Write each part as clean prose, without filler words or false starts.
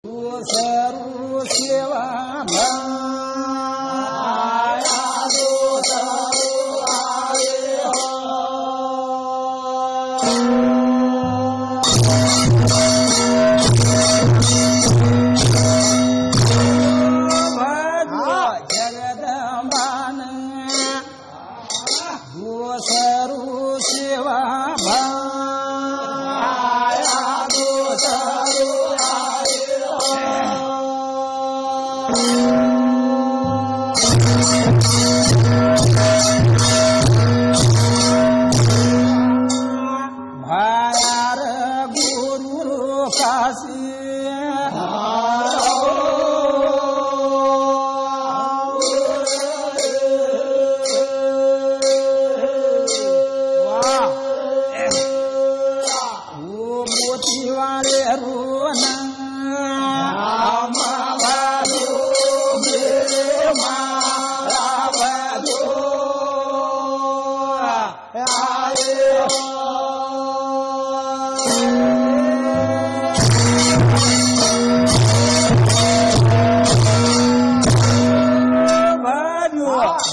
सर्व सेवा जगदंबान सर्व सेवा भायार गुरु काशी मोतीवाले रोन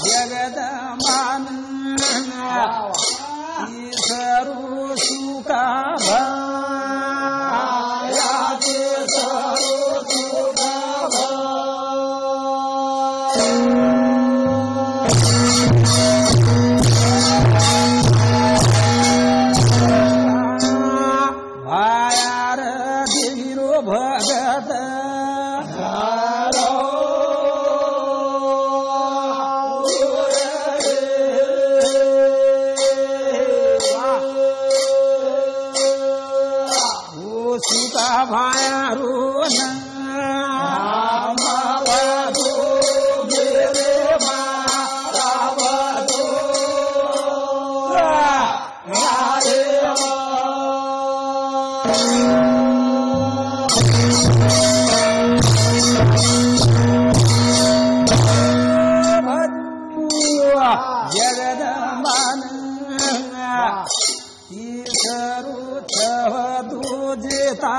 जगदंबान सर्व सुखा भायार देवीरो भगत सीता भायारो जगदंबान सर्व तुझेता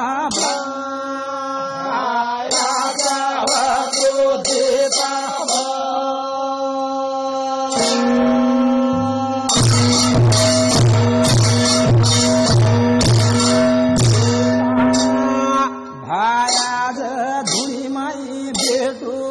भायाज धुरी माई भेटू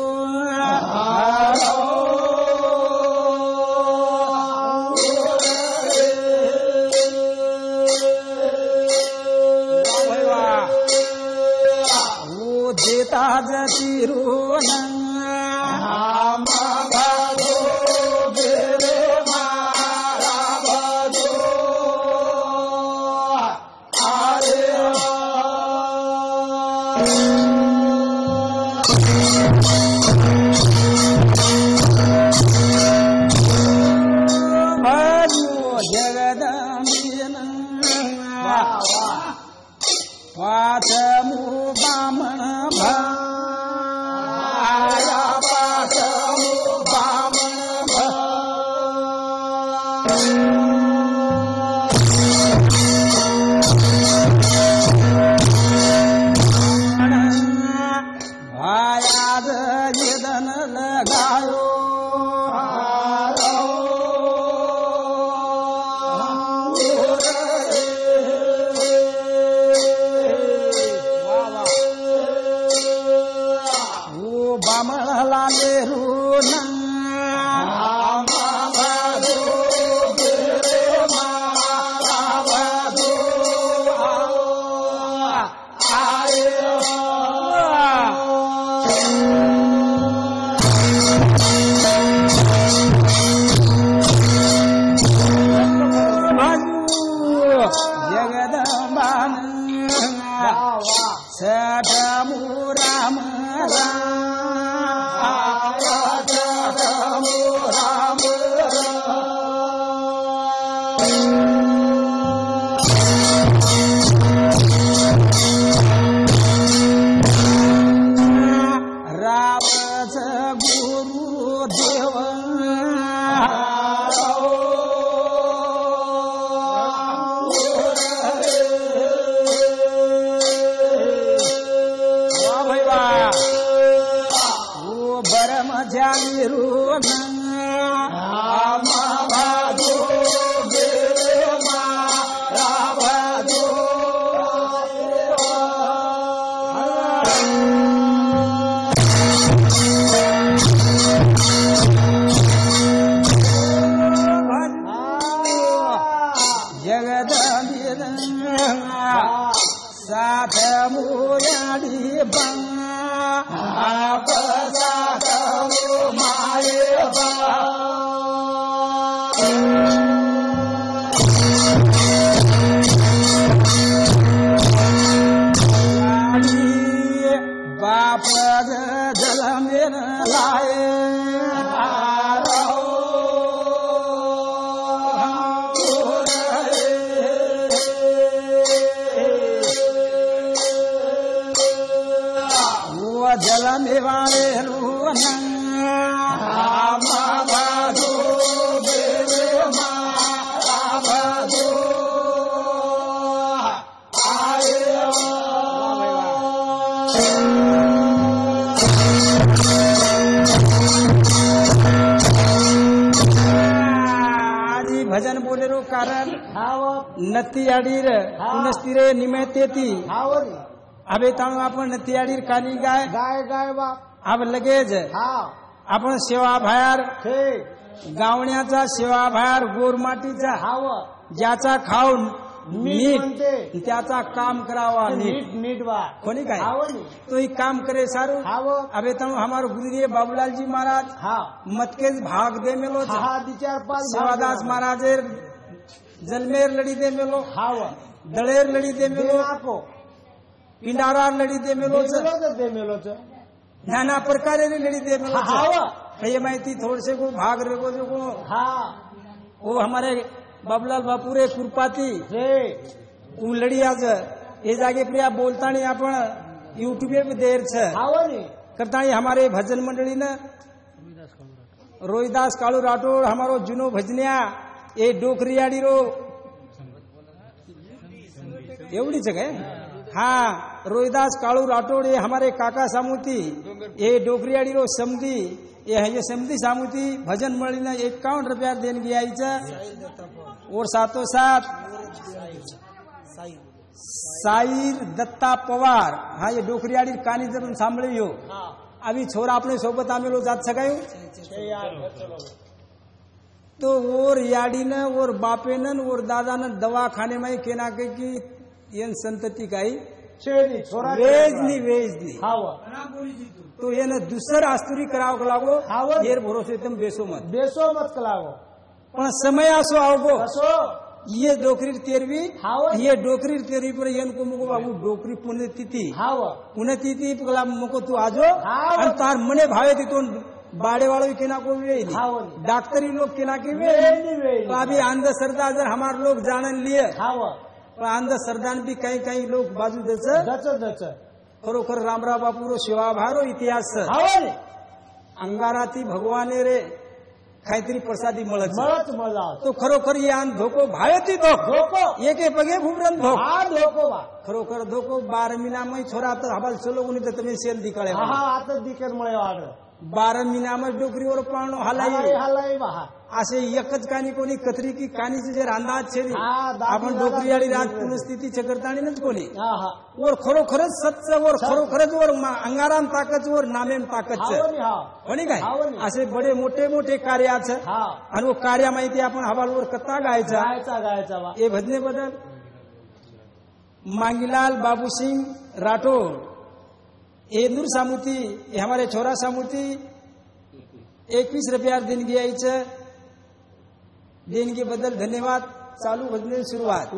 देता जतिरोन जगदंबिन पाचमु बामण भाया पाचमु बामण भायाद यदन लगायो बामण लाले रोन जगदंबान सटमु राम रावच गुरु देव देवा ओ बर मजा विरू बाजू साथ मुराडी बाप साथ माये बाप जल में लाए जल निवारे भजन बोले रो कारण नती आडीर पुनस्तिरे निमित्तेती अबे ताणू आपण नतीआडीर कानी गाय गाय गाय बाप अब लगेच आपण सेवा भायर गावण्याचा सेवा भायर गोरमाटीचा ज्याचा खाऊ नीट त्याचा काम करावा नीट नीट बा कोणी काय तो ही काम करे सारू अबे ताणू हमारो गुरुदेव बाबूलाल जी महाराज मतकेज भाग दे मेलो सेवादास महाराजेर जलमेर लड़ी दे मेलो दळेर लड़ी दे मेलो पिंडारा लड़ी दे मेलो नाना प्रकारे लड़ी दे मेलो हे माहिती थोड़से को भाग रेगो जो को वो हमारे बाबूलाल बापूरे कुरपाती वो लड़ी आज ये जागे प्रिया बोलता नहीं आपण यूट्यूब पे देर छ करता हमारे भजन मंडली ने रोहिदास कालू राठौड़ हमारो जुनो भजनिया ये डोकरियाड़ी रो एवढी जगह हाँ रोहिदास कालू राठौड़ ये हमारे काका सामूती ये डोकरियाड़ी रो समधी ये समधी सामूती भजन मंडली ने 51 रुपया देन गया और साथों साथ साईर दत्ता पवार हाँ ये डोकरियाड़ी कहानी जब सांभळी हो अभी छोरा अपने सोबत आमेलो जात सकायो तो और याडी न और बापे न और दादा न दवाखाने में केना के की येन संतति काई वेजनी तो ये न दूसर आस्तुरी कराव लागो येर भरोसे तुम बेसो मत कलागो पण समय आसो आवगो ये डोकरी तेरवी ये डोकरी तेरवी पर येन को मुको बाबू डोकरी पुण्यतिथि पगला मुको तू आजो आणि तार मने भावे ती तो बाड़े वालों केना को वे डॉक्टरी लोग केना के वे तो अभी अंधश्रद्धा जर हमारे लोग जानन लिए तो अंधश्रद्धा भी कहीं कहीं लोग बाजू दच खरोखर रामराव बापू रो सेवाभारो इतिहास अंगाराती भगवाने रे काहीतरी प्रसादी मळत तो खरोखर यान धोको भावेती धोको एके पगे भूमरन धोको खरोखर धोको 12 महिना में छोरा तर हबाल चलो उनी तर तुम्ही सेल दिकाळे आता दिकर मळे वाड 12 महिना में डोकरीवर पाणो हलाई असे एकच कानी कोणी कथरी की कानीचे जे अंदाज छे आपण डोकरी वाली राज पुनस्थिती चकरताणी नच कोणी और खरोखरच सच्च और खरोखरच और अंगाराम ताकत और नामेम ताकत छे कोणी काय असे बडे मोठे मोठे कार्य आहे आणि वो कार्य माहिती आपण हवालवर कथा गायचा हे भजने बदल मांगीलाल बाबू सिंह राठौड़ ये नूर सामूती ये हमारे छोरा सामूती 21 रुपया दिन गया दिन के बदल धन्यवाद चालू भजने सुरुवात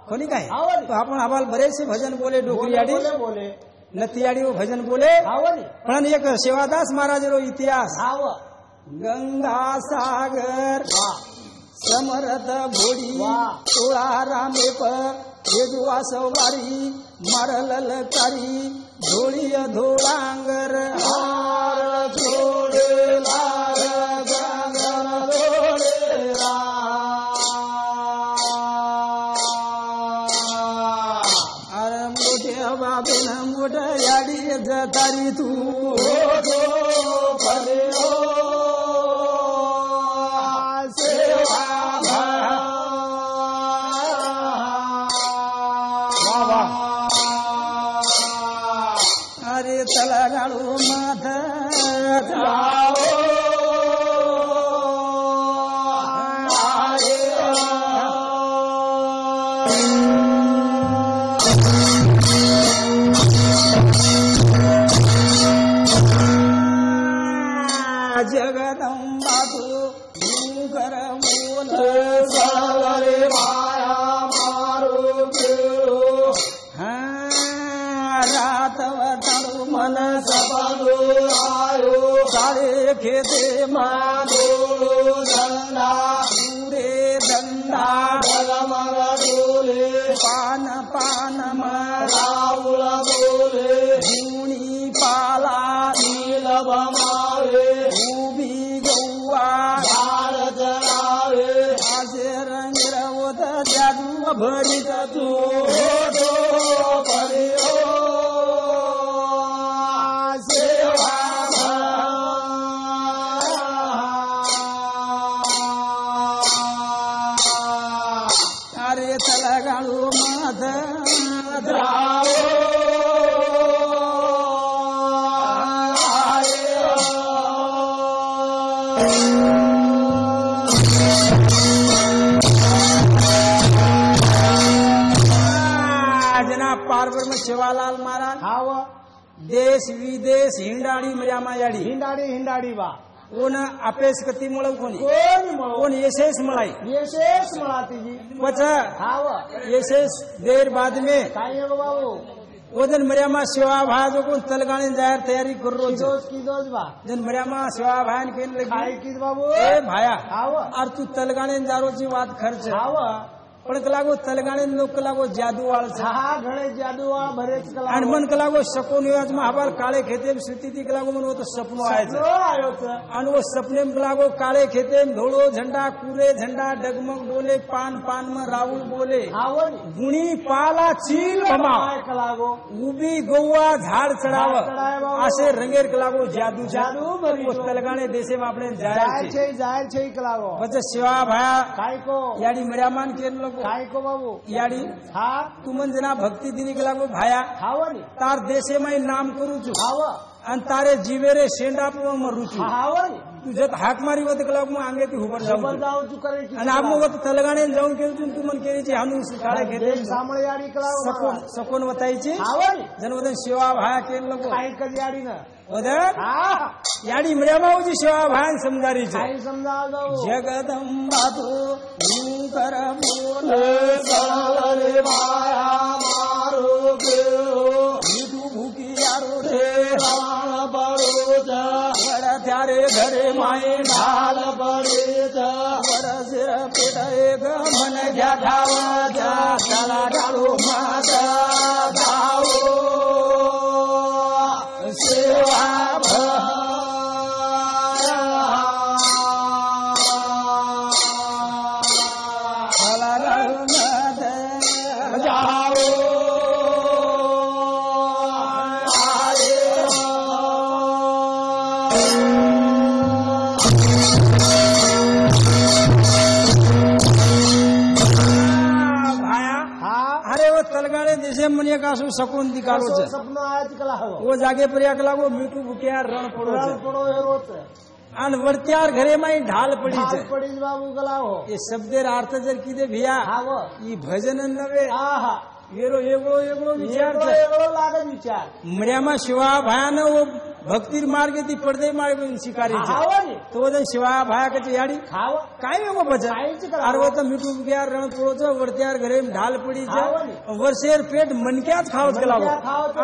कोणी काय तो आपण हवाल बरेचसे भजन बोले डोकरियाडी बोले नतियाडी वो भजन बोले पण एक सेवादास महाराज रो इतिहास गंगा सागर समर्थ घोडी तोळा रामे पेजवा सवारी मारल कारी धोळी धोळांगर हार छोडे लाग गंगन जोडे अरे मोठ्या बाबेन मोठ्या याडी जता अरे तू अरे तलगाडू माथ जगदंबा तू कर बोल सारे माया मारो रात वतारू मन सपनो आयो सारे खेते मारो धंधा पूरे धंधा मर डोले पान पान राउल बोले धूणी पाला नील बमावे उभी गौवा झाड जरावे आजे रंग रवत जादू भरित तू अरे तलगाडू माथ जनाब पार्वती में शिवालाल महाराज हाव देश विदेश हिंडाळी मर्यामायाडी हिंडाडी बा कोण अपेस कती मुळे कोणी कोण यशेष मळाई विशेष मला तिची पच हाव यशेष देर बाद में काय गो बाबू ओदन मर्यामा शिवा भाजो कोण तलगाणी जाहीर तयारी करू रोज किदोज बा जन मर्यामा शिवा भान केन काय लगी किद बाबू ए भाया हाव और तू तलगाणी जारोची वात खर्च हाव पण कलागो तलगाणी लोक कलागो जादू वाळ हा घडे जादू बरेच कला आणि मन कलागो सकोन योज महाभार काळे खेते स्थिती कलागो मन होत सपनो आयचं आणि वो सपने में कलागो काळे खेते धोळो झंडा कुरे झंडा डगमग बोले पान पान में राहुल बोले गुणी पाला चील कलागो उभी गौवा झाड चढाव असे रंगेर कलागो जादू जादू तलगाणे देशे में આપણે जाहीर છે कलागो પછી शिवा भाया काय को याडी मर्यामान केन लोग काय को बाबू याडी हा तू मन जना भक्ती दिनी कलागो भाया हाव नी तार देशे में नाम करू छू हाव आणि तारे जीवेरे शेंडा पण मरू छू हाव नी तुझ्यात हाक मारी होत कलाग मग अंगे ती हुबर खबर जाऊ जाऊ तू करे की आणि आप मग तलगाणे जाऊन केली तू मन केली हानू काळे घेते सामळे याडी कलागो सकोन सकोन वतायची हाव नी जनवदन शिवा भाया केन लोक काय कधी याडी ना ओदर हा याडी मर्यामाऊची शिवा भाया समजारी छे काय समजा जाऊ जगदंबा तू कर बोल सारे माया मारो तू भूकी यारो रे प्राण बड़ो बड़ा त्यारे घरे माये ढाल बड़े बड़ा सिर पेट एक मन घ्या धावाचा त्याला डाळू माता धावो सेवा तलगाड़े देशे मनिया का सकोन दिकारो छे सपना आज कला हो वो जागे पर या कलागो मीठू बुटिया रण पड़ो रोत अन वर्त्यार घरे में ढाल पड़ी छे पड़ी बाबू कला हो ये शब्देर अर्थ जर कीदे भिया हाव ई भजन नवे आहा येरो एगो विचार छे एगो लागे विचार मर्यामा शिवा भायाने वो भक्तीर मार्गे ती पडदे मार्गे शिकारी छे तो वदन शिवा भाया के याडी खाव काय एगो भजन आर वो तो मीठू बुटिया रण पड़ो छे वर्त्यार घरे में ढाल पड़ी छे वर्षेर पेट मनक्याच खावत कलागो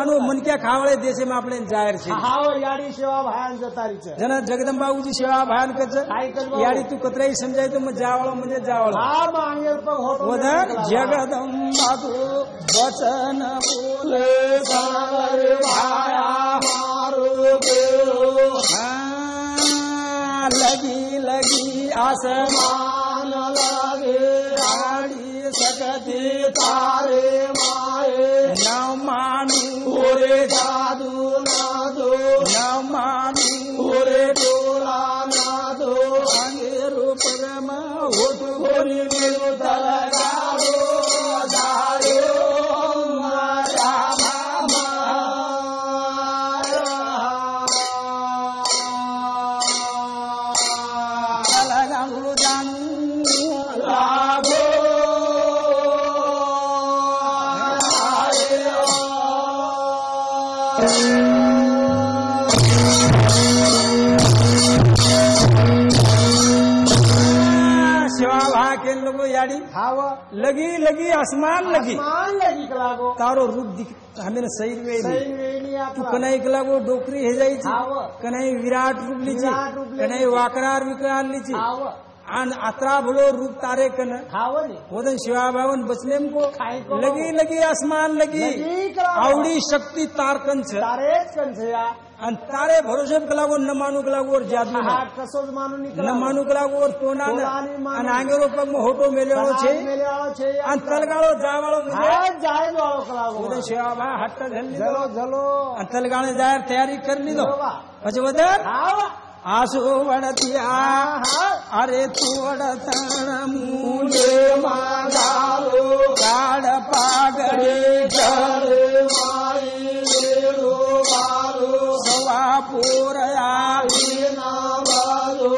अनु मनक्या खावळे देशे में आपणे जाहीर छे हाव याडी शिवा भायान जतारी छे जना जगदंबाऊजी शिवा भायान कच याडी तू कतराई समजाय तो मग जावळो म्हणजे जावळो हा मांगेर पर होतो वदन जगदंबा तू वचन बोले सागर भाया मारो लगी लगी आसमान लगे गाड़ी सकती तारे माए न मानू ओरे जादू ना दो न मानू ओरे डोला ना दो अंगे रूप रमा होत बोली मेरू तलगारो दारो माया मामा अलगाऊ जानू लागो शिवा के लोगो याड़ी हाव लगी लगी आसमान लगी मान लगी लागो तारो रूप दिख हमें सही वे सही वेणी तू आपला कनाई लागो डोकरी हे जाई हाव कनाई विराट रूप लीची विराट रूप लीची. कनाई वाकरार विकरार लीची हाव आणि अतरा भलो रूप तारे कन हाव ने वदन शिवा भावन बचने को खाई को लगी लगी आसमान लगी लगी लागो आवडी शक्ती तारकन छ तारेच कंसया आणि तारे भरोसे लागो न मानू लागो और जादू हा कसोज मानू न निकला मानू लागो और टोना टोनानी मानू. आणि आंगेरो पग होटो मेलेलो छे मेले वाळो छे आणि तलगाळो जावाळो हा जाय वाळो कलागो वदन शिवा भा हट्ट धरली झलो झलो आणि तलगाळे जाय तयारी करली दो बरोबर. પછી વદર हाव आसो वडतिया हा अरे तोडतण मूले मुले मागालो काढ पागडे जरे माई लेरो बालो सवा पोरया ना बालो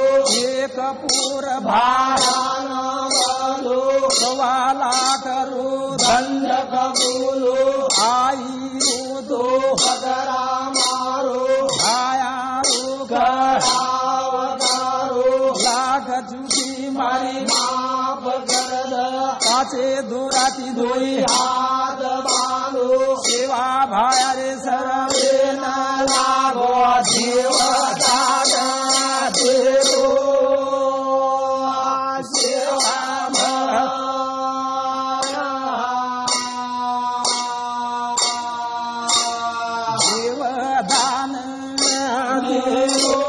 एक पोर भारा ना बालो सवा लाख रो दंड कबूलो आई रोदो पगरा मारो आया रो करावतारो लाख चुकी मारी माप कर पाचे दोराती धोई हाथ बांधो सेवा भाया रे सरवे न लागो जीव दादा देरो सेवा देवदान देरो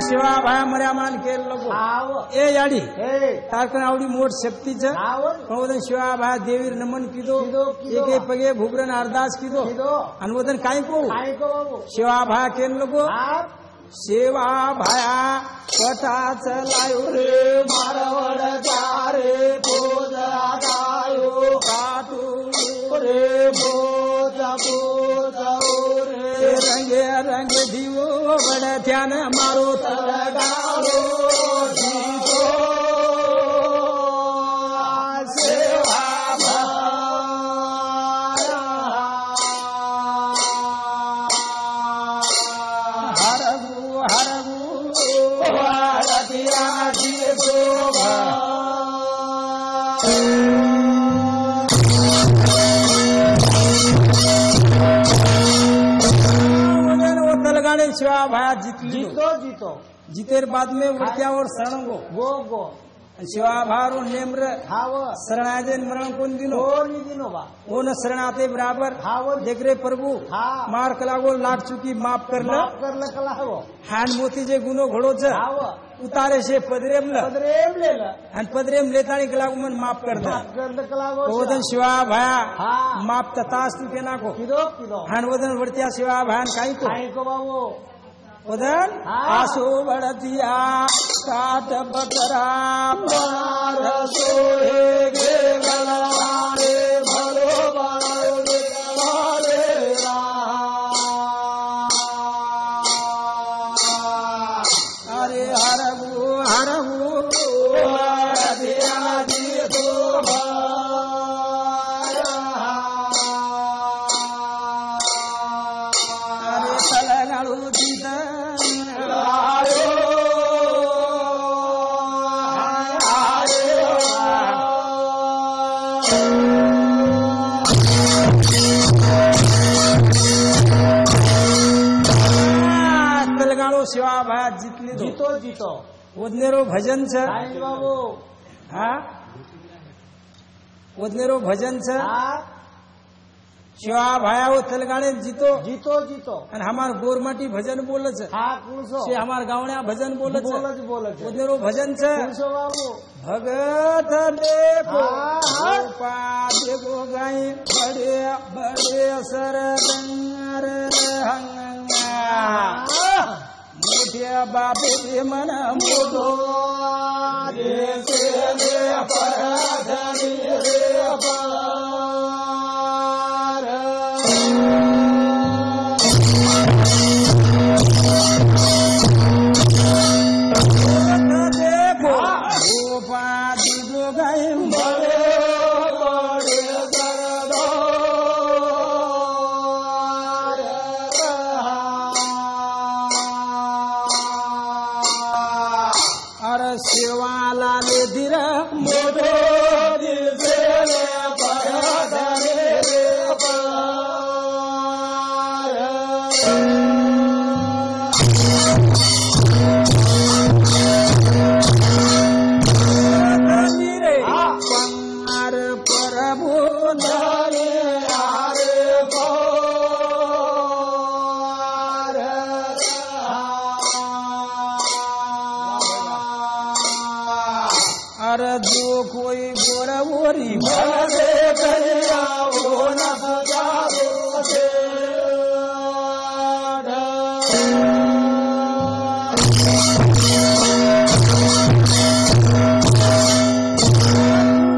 शिवा भाया मर्या मान केलं लोक आव ए याडी हे तारकन आवडी मोठ शक्तीच आव वदन शिवा भाया देवीर नमन कीधो कीधो, कीधो. एके पगे भुगरन अरदास कीधो किदो आणि वदन काय को काय को बाबू शिवा भाया केलं लोक आप सेवा भाया कटाच लायो रे मारवड चारे बोध आयो काटू रे बोध बोध रे रंगे रंग दिवो बड ध्यान मारो तलगारो जीतो सेवा हरगु हरगु भारतिया जीतो तलगाने शिवा भाया जीतली जीतो जीतो जीतेर बाद में उड़त्या और शरण गो गो गो शिवा भारो नेम्र हाव शरणाजन मरण कोण दिनो कोणी दिनो बा वो न शरणाते बराबर हाव देख रे प्रभु हा मार कलागो लाख चुकी माफ कर ल माफ करलं कला हवं हान मोती जे गुनो घडो छ हाव उतारे शे पदरेम ल पदरेम लेलं आणि पदरेम लेतानी कलागो मन माफ कर द माफ करलं कला वदन शिवा भाया हा माफ ततास तू के नाको किदो किदो हान वदन वडत्या शिवा भान काही को काय को बाबू वदन हा. आसो वडतिया काट बकरा मार सोहे गे गलवारे भलो बाळो देवारे अरे हरगु हरगु दिया जीतो अरे तलगाळू दिद तलगाळू शिवा भाया जितली तो जीतो जीतो वदनेरो भजन छ काय बाबू हा वदनेरो भजन छ हा शिवा भाया वो तलगाणे जीतो जीतो जीतो અને हमार गोरमाटी भजन बोले છે હા કુણસો છે हमार गावण्या भजन बोले છે બોલે છે ઉદરો ભજન છે કુણસો બાબુ भगत देखो हाँ। पाद गो गाई बड़े बड़े सरदंगर मोठ्या बापे मन मोठो पराधनी रे पार देखो पाद गो गाई बड़े बड़े अरे शिवाला ले धीर मोठो दिसे पराधनी रे पार रे पंगार प्रभु नारे आरे पार अरे जो कोई गोरवोरी भले करिया वो न जाबो से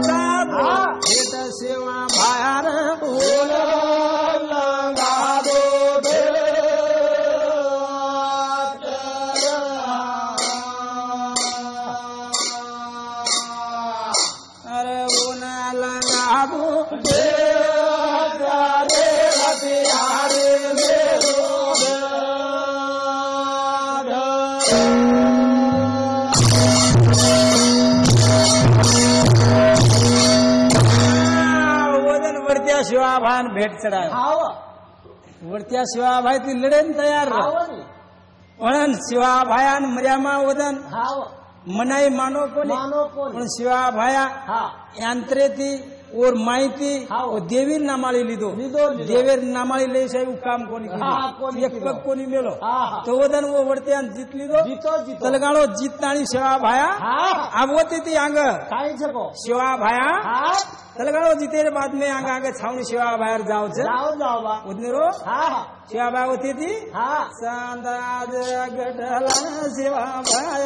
भेट सेवा भायार लंगा दो अरे ओना लगाबो वजन वरत्या शिवाभान भेट चढाव वरत्या शिवाभाई ती लढेन तयार म्हणून शिवाभायान मर्यामा वदन मनाई मानो कोणी पण शिवाभाया यांत्रेती और माहिती और देवीर नामाळी લીધો देवीर नामाळी લઈ સાહેબ કામ કોની કીધું એક પગ કોની મેલો તો વદન वो वरत्यान जीत લીધો તલગાળો જીતનાણી शिवाभाया आवती ती आंग शिवाभाया तलगाड़ो जीते बाद में आगे आगे छावनी शिवा बाहर जाओ उदनेरो शिवा बाय होती थी सांदाज गडला शिवा बाय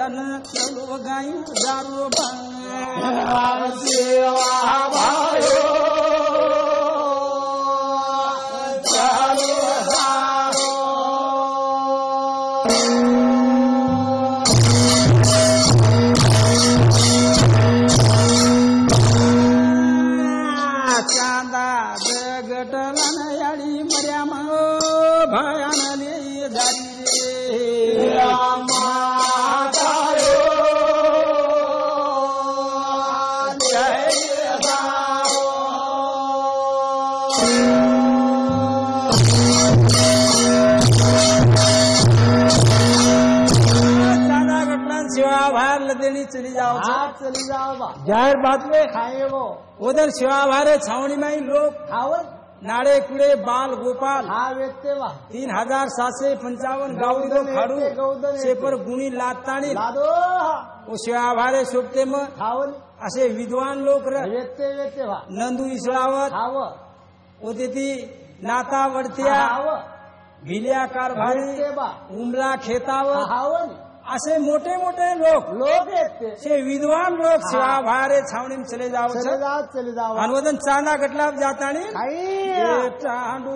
अन चलो गाय दारू बंग शिवा भायो चलो चांदा गटला याडी मर्यामा भयानले जारी रे रामा तारो जय चांदा गटला शिवा बाहर लदेली चली जाओ चली जाओ जाहिर बात में खाए वो उधर शिवा बाहर छावनी में ही लोग खावन नाड़े कुड़े बाल गोपाल वेचते वा 3755 गावडी दो खाडू सेपर गुणी लाताणी लादो वो शिवाभारे सोबते मग खावन असे विद्वान लोक वेचते वा नंदू इसळावत खाव होते ती नाता वडत्या भिल्या कारभारी उमला खेतावत खावन असे मोठे मोठे लोक वेचते से विद्वान लोक शिवाभारे छावणी में चले जाओ चले जाओ अनुवदन चांदा गटला जाताणी टांडो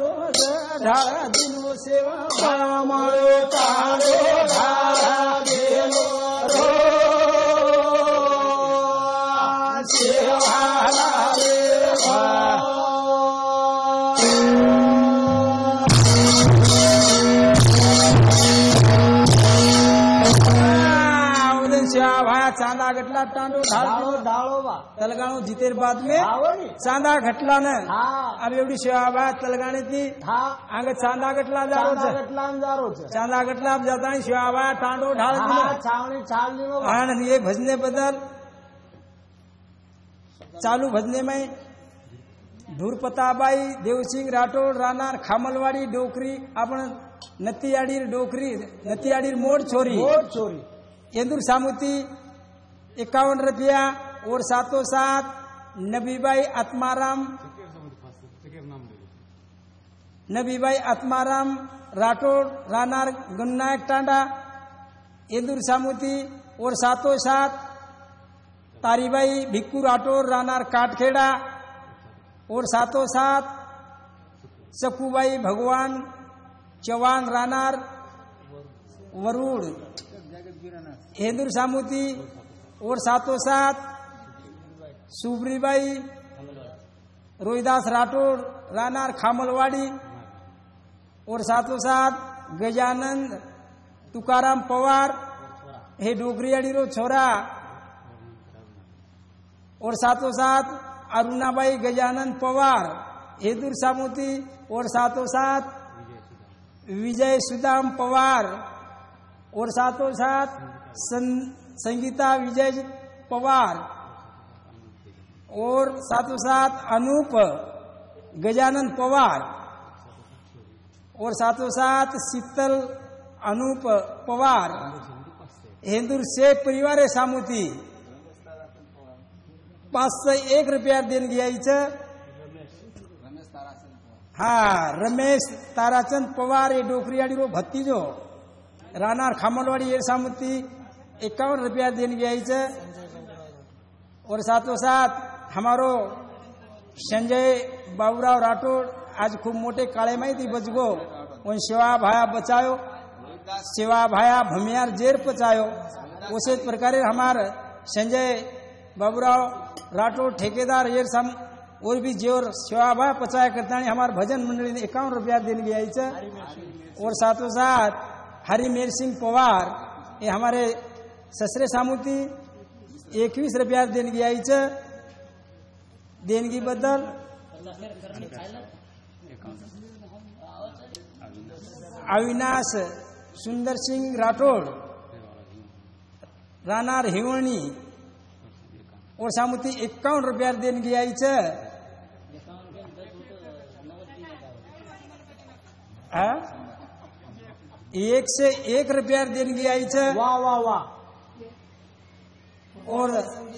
ढाळा दिनो सेवा रामायो तारो धारा गेलो रो शिवाला रे शिवाभाया चांदा घटला टांडो ढाळो तलगाणो जितेर बाद में चांदा घटला न अब एवढी शिवाभाया तलगाणी ती आंग चांदा घटला जारो चांदा घटला जाता शिवाभाया टांडो ढाळ छावणी छाल दिलो आणि ये भजने बदल चालू भजने में धुरपताबाई देवसिंग राठोड राहणार खामलवाडी डोकरी आपण नतियाडीर डोकरी नतियाडीर मोड छोरी इंदूर सामुती 51 रुपया और 707 नबीबाई आत्माराम राठोड राहणार गणनायक टांडा इंदूर सामुती और 707 तारीबाई भिक्कू राठोड राहणार काटखेड़ा और 707 सकूबाई भगवान चौहान राहणार वरुड़ इंदूर सामुती और 707 सुब्रीबाई रोहिदास राठोड राहणार खामलवाड़ी और 707 गजानंद तुकाराम पवार हे डोकरीयाड़ी रो छोरा और 707 अरुणाबाई गजानंद पवार हेदूर सामुती और 707 विजय सुदाम पवार और 707 संगीता विजय पवार और 707 अनूप गजानंद पवार और 707 शीतल अनूप पवार हिंदूर शेख परिवार सामुती 501 रुपया देणगी यायचं हाँ रमेश ताराचंद पवार ये डोकरीयाड़ी रो भत्तीजो राहणार खामलवाड़ी ये सामुती 51 रुपया देणगी यायचं और 707 हमारो संजय बाबूराव राठोड आज खूब मोटे काळे माहिती बचगो उन सेवा भाया बचायो सेवा भाया भमियार जेर पचायो उसे प्रकारे हमार संजय बाबूराव राठोड ठेकेदार ये सम और भी जोर सेवा भाया पचाया करता है हमारे भजन मंडली ने 51 रुपया देने गया और 707 हरिमेर सिंह पवार ये हमारे ससरे सामुती 21 रुपया देने गया देणगी बद्दल अविनाश सुंदर सिंह राठोड राहणार हिवणी और सामुती 51 रुपया देणगी यायचं 101 रुपया देणगी यायचं वाह वाह वाह और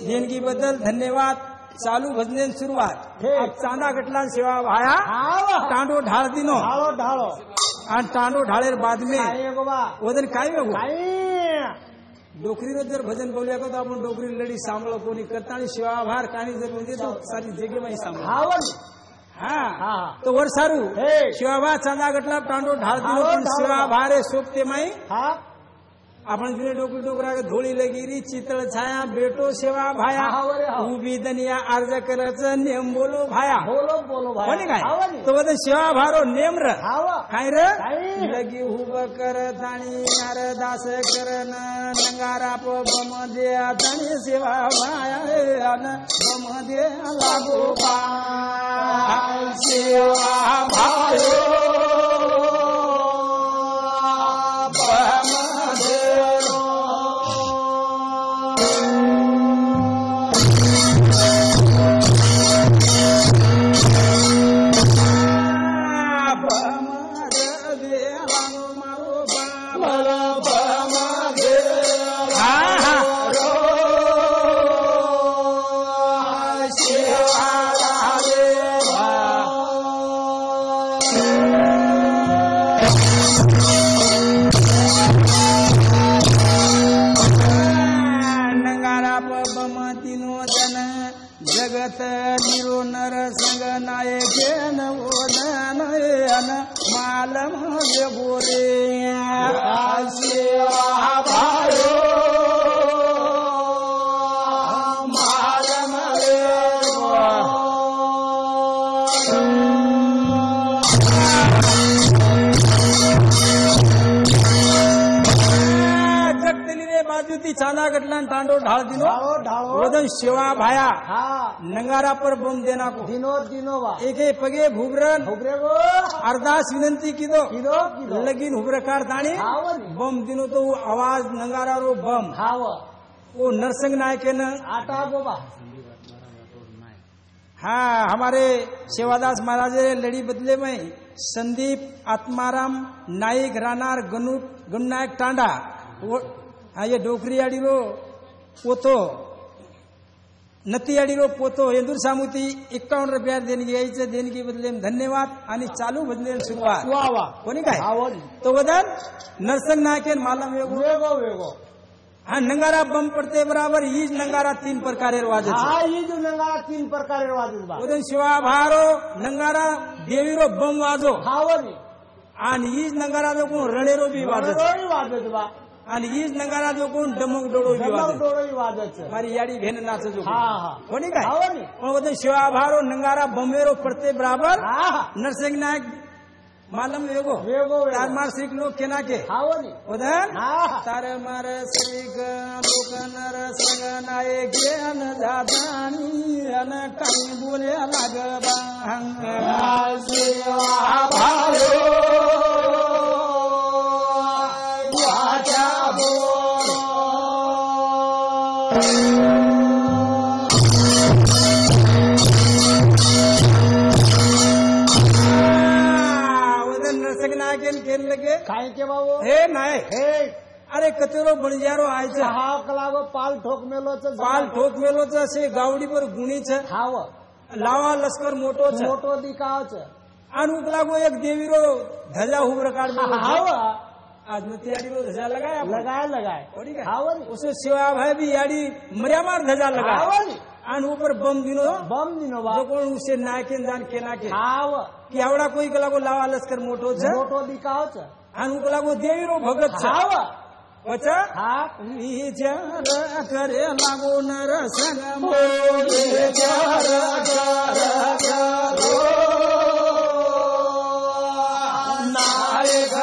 देणगी बद्दल धन्यवाद चालू भजने सुरुवात अब चांदा गटला सेवा भाया टांडो ढाळ दिनो ढाळो आणि टांडो ढाळेर बाद में गोबा वदन काय डोकरी रो जर भजन बोलिया को तो आपण डोकरी लड़ी सांभळो कोणी करता आणि सेवा आभार काणी जर म्हणजे तो सारी जगे में सांभळो हाँ तो वर सारू सेवा भाया चांदा गटला टांडो ढाळ दिनो पण सेवा भारे सोपते माई आपण जुने डोकरी डोकरा के धोळी लगिरी चितळ छाया बेटो सेवा भाया उभी दनिया अर्ज करच नेम बोलो भाया बोलो भाया कोणी काय तो बदल सेवा भारो नेम र काय र लगी हुब कर ताणी नारदास करन नंगारा प बम दे ताणी सेवा भाया न बम दे लागो बा सेवा भायो जगत निरो नर संग नायक नवोदन मालम गोरे सेवा भायो मालम जगतली रे बाजूती चांदा गटला टांडो ढाळ दिनो वदन सेवा भाया नंगारा पर बम देना को दिनो एके पगे भुबरन गो अरदास विनंती की दो लगिन हुबरकार ताणी बम दिनो तो वो आवाज नंगारा रो बम वो नरसंग नायक न आटा गोबा हाँ हमारे सेवादास महाराज लड़ी बदले में संदीप आत्माराम नाइक रानार गणनायक टांडा वो हाँ ये डोकरी आड़ी रो पोतो नती आड़ी रो पोतो इंदूर सामुती 51 रुपया देणगी बदले धन्यवाद आणि चालू बदले सुरुवात वा वा कोणी काय आवड तो बदल नरसंग नायकेन मालम वेगो वेगो हाँ नंगारा बम पड़ते बराबर ही नंगारा 3 प्रकारेर वाजत हा ही जो नंगारा 3 प्रकारे वाजत बा उदन शिवा भारो नंगारा देवीरो बम वाजो हावनी आणि हीच नंगारा जो कोण रडेरो बी वाजत डोळी वाजत बा आणि हीच नंगारा जो कोण डमक डोळो बी वाजत डोळी वाजत मारी याडी भेन नाचतो हा हा कोणी काय हावनी पण उदन शिवा भारो नंगारा बमेरो पड़ते बराबर हा हा नरसिंह नायक मालम वेगो वेगो तार मार श्री लोक केना के हावनी उदन हा तार मार श्री लोक नर संग नायक ज्ञान दादानी अन काही बोले लाग बांग शिवा भारो वाचा बोलो नरसिंह नायकेन केन लगे काय के बाबू हे नाही हे अरे कतेरो बणजारो आयचं हा कलागो पाल ठोक मेलोच पाल ठोक मेलोच असे गावडीवर गुणीच हाव लावा लष्कर मोठोच मोटो दिकावच आणि उकलागो एक देवीरो धजा हुबर काढ हाव आज न त्याडीरो धजा लगाया लगाय थोड़ी का हावनी उसे शिवा भाई भी याडी मर्यामार धजा लगाया हावनी आणि ऊपर बम दिनो बम दिनो बा जो कोण उसे नायकेन जान केना के हाव की आवडा कोई कलागो लावा लष्कर मोठोच मोटो दिकावच आणि उकलागो देवीरो भगत छ हाव वचा हा विचार करे लागो नर संग विचार करो नायक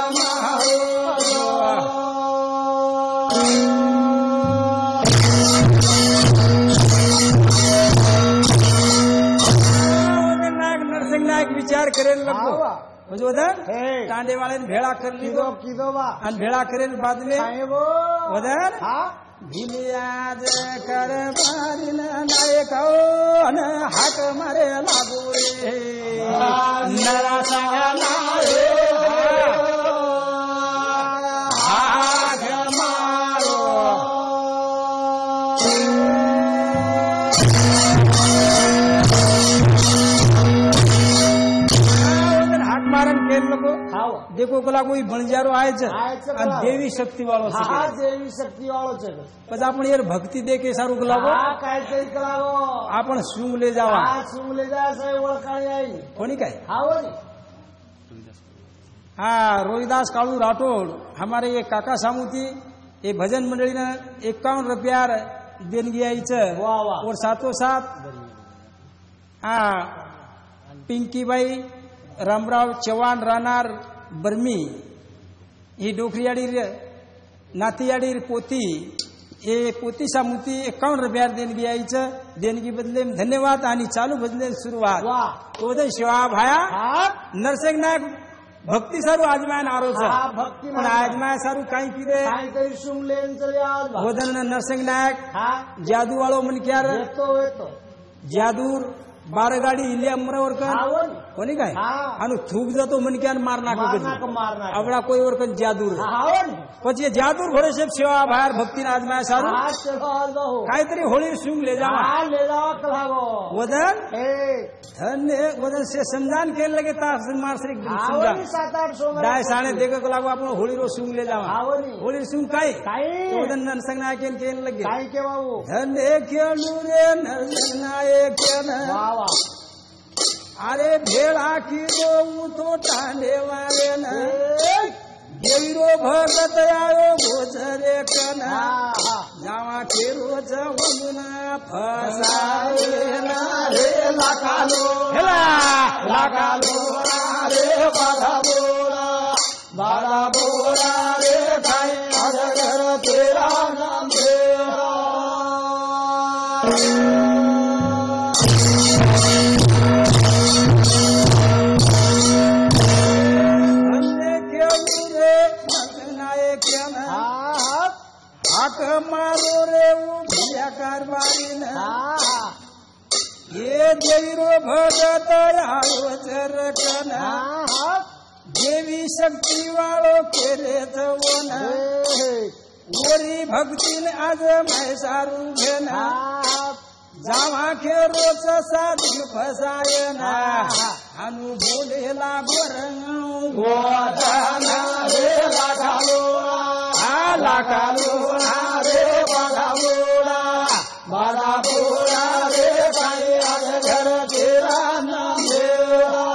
नायक नरसिंह नायक विचार करेल लगो बुझो दन हे टांडे वाले भेड़ा कर ली किदो किदो बा आणि भेड़ा करेल बाद में साहेबो वदन हा भिलियाज कर बारिन नायक न हाक मारे लागो रे नरसिंह नायक हाक मारो हाक मारन केल लगो हाव देखो कला कोई बणजारो आए छ आयचं आणि कला. देवी शक्ती वाळो छ हा देवी शक्ती वाळो છે પછી आपण यार भक्ती दे के सारू कलागो हा काय तरी करावो आपण सूंग ले जावा हा सुमले जाय ओळखाळी आई कोणी काय हावनी हाँ रोहिदास कालू राठौड़ हमारे ये काका सामूती ये भजन मंडली ने 51 रुपया देणगी आई छ वाह वाह और साथों साथ हाँ पिंकी भाई रामराव चव्हाण राहणार बर्मी ही डोकरीयाडी नातीयाडी पोती ये पोती सामूती 51 रुपया देणगी आई छ देणगी बदले धन्यवाद आणि चालू बदले सुरुवात वाह तो शिवा भाया हा नरसिंह नायक भक्ती सारू आजमायन आरो छ हा भक्ती पण आजमाय सारू काही किदे काय तरी सुमले चले आज बा. वदन नरसिंह नायक हा जादू वालो मन क्यार येतो जादूर बारगाडी इल्ले अमरावर कर हावनी कोणी काय हा आणि थूक जातो मन क्यार मारना मारना आवडा कोई वर कन जादूर हावनी પછી એ જાદુર ઘોડે છે સેવા બહાર ભક્તિ ના આજમાય સારું हा चलो आज बाहू કાંઈતરી હોળી શું ले जावा हा ले जाओ कलागो वदन हे धन्य वदन से समझान के लगे ता मार श्री समझान हावनी 7-8 सोंग डाय साणे देख को लागो आपण होळी रो सूंग ले जावा हावनी होळी सूंग काय काय तो वदन नरसिंह नायकेन केन लगे काय के बाबू धन्य खेळू रे नरसिंह नायकेन वाह वाह अरे भेळा की गो तो टांडे वाले न देवीरो भगत आयो गोचरे कन जावा केरोच वमुना फसावे ना रे लाकालो हेला लाकालो रे बाधा बोरा रे काय अगर तेरा नाम हाक मारो रे उभिया कारभारीन हे देवी रो भगत आयो चरकन देवी शक्ती वाळो केले जवन ओरी भक्तीन आज मै सारू घेना जावा खेरोच साधून फसायना अनु बोलेला बरं गोदाना रे लागालो रे बघावोला बाळा बोला रे काही आज घर तेरा नामेरा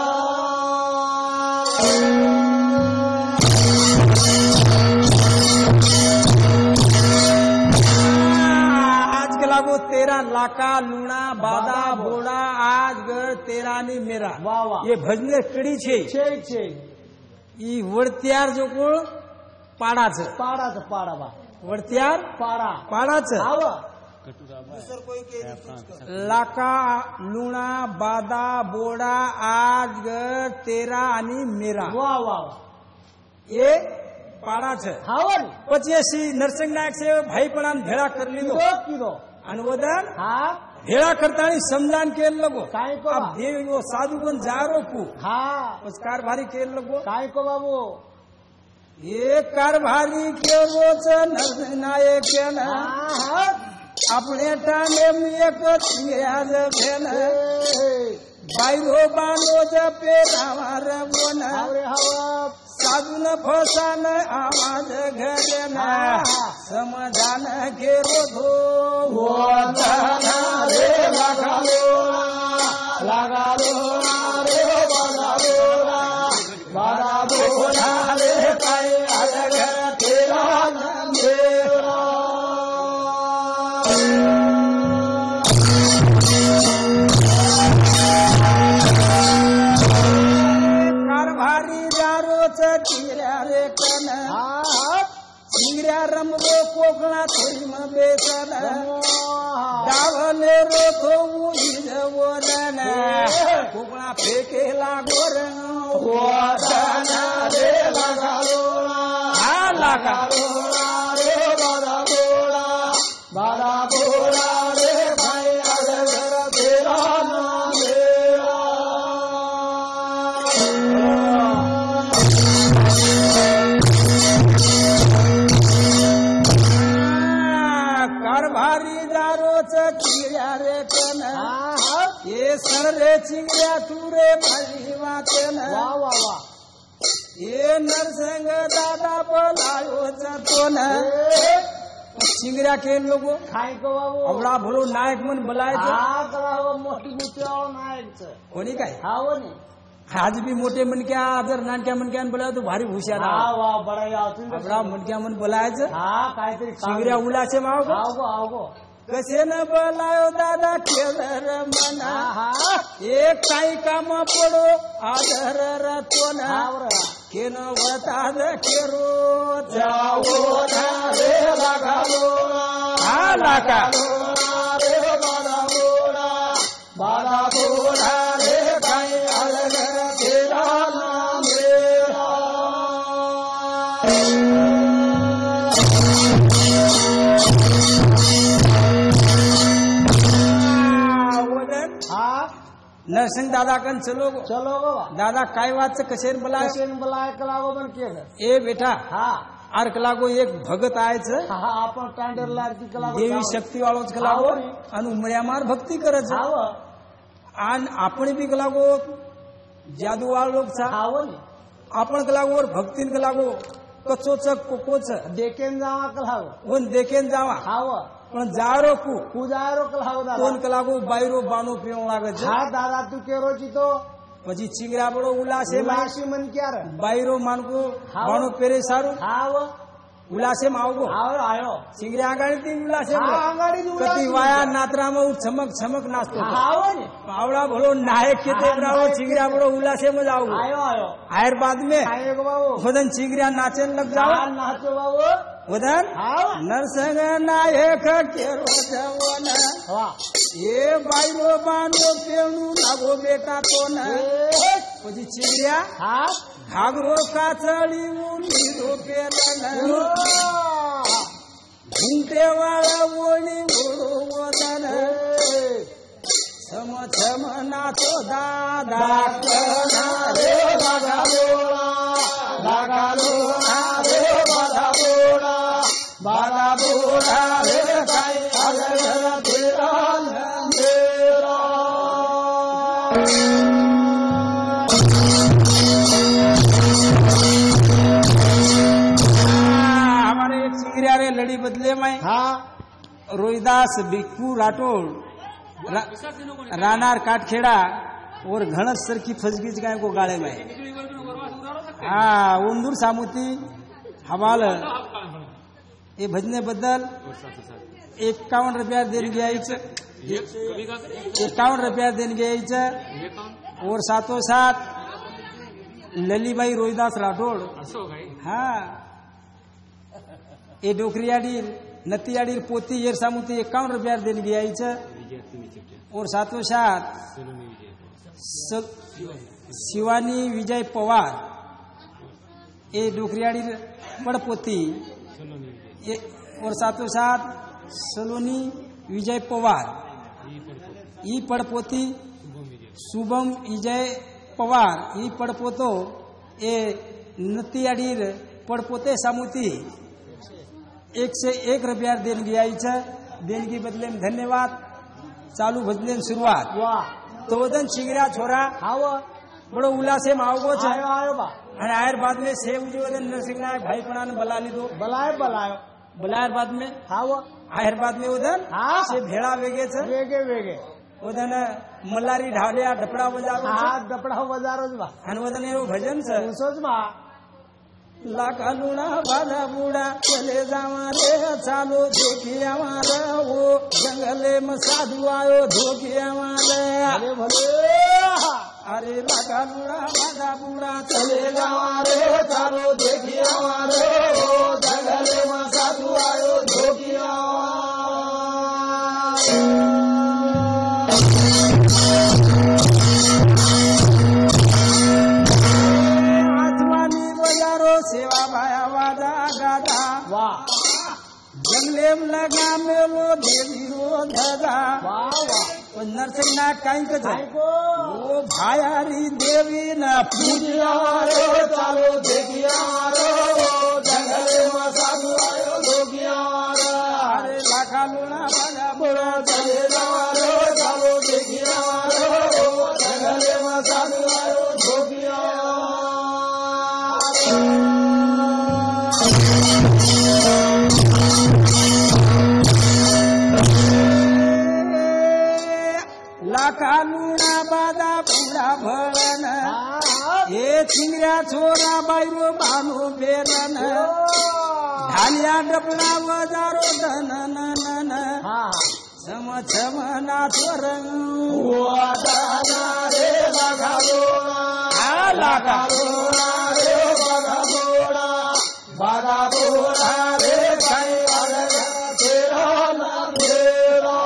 लागो तेरा लाका लूणा बादा बोड़ा आज घर तेरा ने मेरा वाह वाह ये भजने कड़ी छे ई वड़त्यार जो को पाड़ा छे पाड़ा बा वड़त्यार पाड़ा छे लाका लूणा बादा बोड़ा आज घर तेरा आणि मेरा वाह वाह ये पाड़ा छे પછી નરસિંહ નાયક છે ભાઈ પણ ભેળા કરી લીધો अनुवदन भेड़ा करता समझान के लगो अब देव वो साधु बन जा रोकू उस कारभारी के लगो काय को बाबू ये कारभारी के रोच नायक अपने टाने में एक भेन बाइरो बानो जपे रामार बोन साधु न फसान आवाज घरे ना समाधान के रोधो रे लगालो रे बगालो रे काई आज घर तेरा मेरा रे कन चिंगऱ्या रमरो कोकणा थोडी म बेसन डावले रो थोऊ इजवलन कोकणा फेकेला गोरन गोदाना रे लगालो रे बारा बोला रे भाई आज घर तेरा कारभारी दारो चिड़िया रे कन ये सर रे चिंगरिया तूरे भाई वाचन ये नरसिंह दादा बोलायो जतोन चिंगरिया के लोगो खाई को बाबू अवड़ा भलो नायक मन बोलाय मोठी नायक कोणी काय हावनी आज भी मोठे मनक्या जर नानक्या मनक्यान बोलाय तो भारी हुशार आपला मनक्या मन बोलायचं काहीतरी चिंगऱ्या उलाचे मावगो कसे न बोलायो दादा केदर मना एक काही काम पडो आदर रतो ना के न वताद केरो जाओ रे लगालो रे बारा बोला रे काही अलग तेरा नाम मेरा नरसिंह दादा कन चलो बाबा दादा काय वाच कशेन बोलाय कलागो पण केलं ए बेटा आर कलागो एक भगत आयचं आपण तांडरला देवी शक्ती वाळोच कलागो आणि उमळ्यामार भक्ती करत आणि आपण बी कलागो जादू वाळोक आपण कलागोवर भक्तीन कलागो कचोच कोकोच देखेन जावा कलागो कोण देखेन जावा पण जारो कु जारो कलागो कोण कलागो बायरो बानो पिवण लागत दादा तू केरोची तो પછી ચીંગરા બડો ઉલાસે मन क्यार બાયરો માનકો બાણો પેરે સારું ઉલાસે માં આવગો આયો ચીંગરા આગાડી ઉલાસે આગાડી કતી વાયા નાતરામાં છમક છમક નાસ્તો ને આવડા ભલો નાયક કે તેવરાવો ચીંગરા બડો ઉલાસે માં જાવ આયો આયર बाद में આયો બાબુ ખોદન ચીંગરા નાચન લગ જાવ નાચો બાબુ ખોદન નરસિંહ નાયક કેરો જવન એ બાયરો બાનો પેણું લાગો બેટા તો ને પછી ચીંગરા घागरो काचळी उली पेलन घुंटे वाळा ओळी ओढो वदन सम छम नाचो दादा रे बाधा बोला रे बाधा बोला रे काई अगर तेरा मेरा हमारे एक चिंगरिया रे लड़ी बदले में हाँ रोहिदास भिक्खू राठौड़ रानार काटखेड़ा और घणस सर की फसगीच गाय को गाड़े में हाँ उंदूर सामुती हवाल ये भजने बदल 51 रुपया देन गया 51 रुपया देन गया और साथों साथ ललीबाई रोहिदास राठौड़ हाँ ये डोकरियाडीर नतियाडीर पोती येर सामुती 51 रुपया देन गया और साथों साथ शिवानी विजय पवार ये डोकरियाडीर पड़पोती और साथों साथ सलोनी विजय पवार ई पड़पोती शुभम विजय पवार ई पड़पोतो ए नतियाडीर पड़पोते सामुती 1 से 1 रुपया देन गया देन की बदले में धन्यवाद चालू भजने शुरुआत वाह तो वदन चिंगरा छोरा हाँ बड़ो उल्लासे में आवगो छे आयो बा અને આયર બાદ में सेव जो वदन नरसिंह नायक भाई पणान बला लीधो बलायो बलायर बाद में हाँ आयर बाद में वदन हाँ। से भेड़ा वेगे छे वेगे वदन मल्लारी ढालिया ढपड़ा बजावे छे हाँ दपड़ा बजारो बा અને वदन एवं भजन छे सोच बा लाखा लूणा बाधा बूढ़ा चले जावा रे चालो देखिया रे वो जंगले में साधु आयो धोकिया रे अरे भले अरे लाखा लूणा बाधा बूढ़ा चले जावा रे चालो देखिया रे वो जंगले में साधु आयो धोकिया सेवा भाया वादा गादा वाह जंगले में लगा मेलो देवी रो धगा वाह वाह नरसिंह नायक कहीं के भाई को वो भायारी देवी न पूजिया रे चालो देखिया रे वो जंगले में साधु आयो धोकिया रे अरे लाखा लूणा बाजा बोला चले जावा रे चालो देखिया रे वो जंगले में साधु आयो धोकिया लाखा लूणा बादा पूरा भरण ये चिंगरा छोरा बायरो बानो बेरन ढालिया डपड़ा बजारो धन नन छम छम नाचो रंग रे लाखा लूणा रे बादा बोला रे कई तेरा नाम तेरा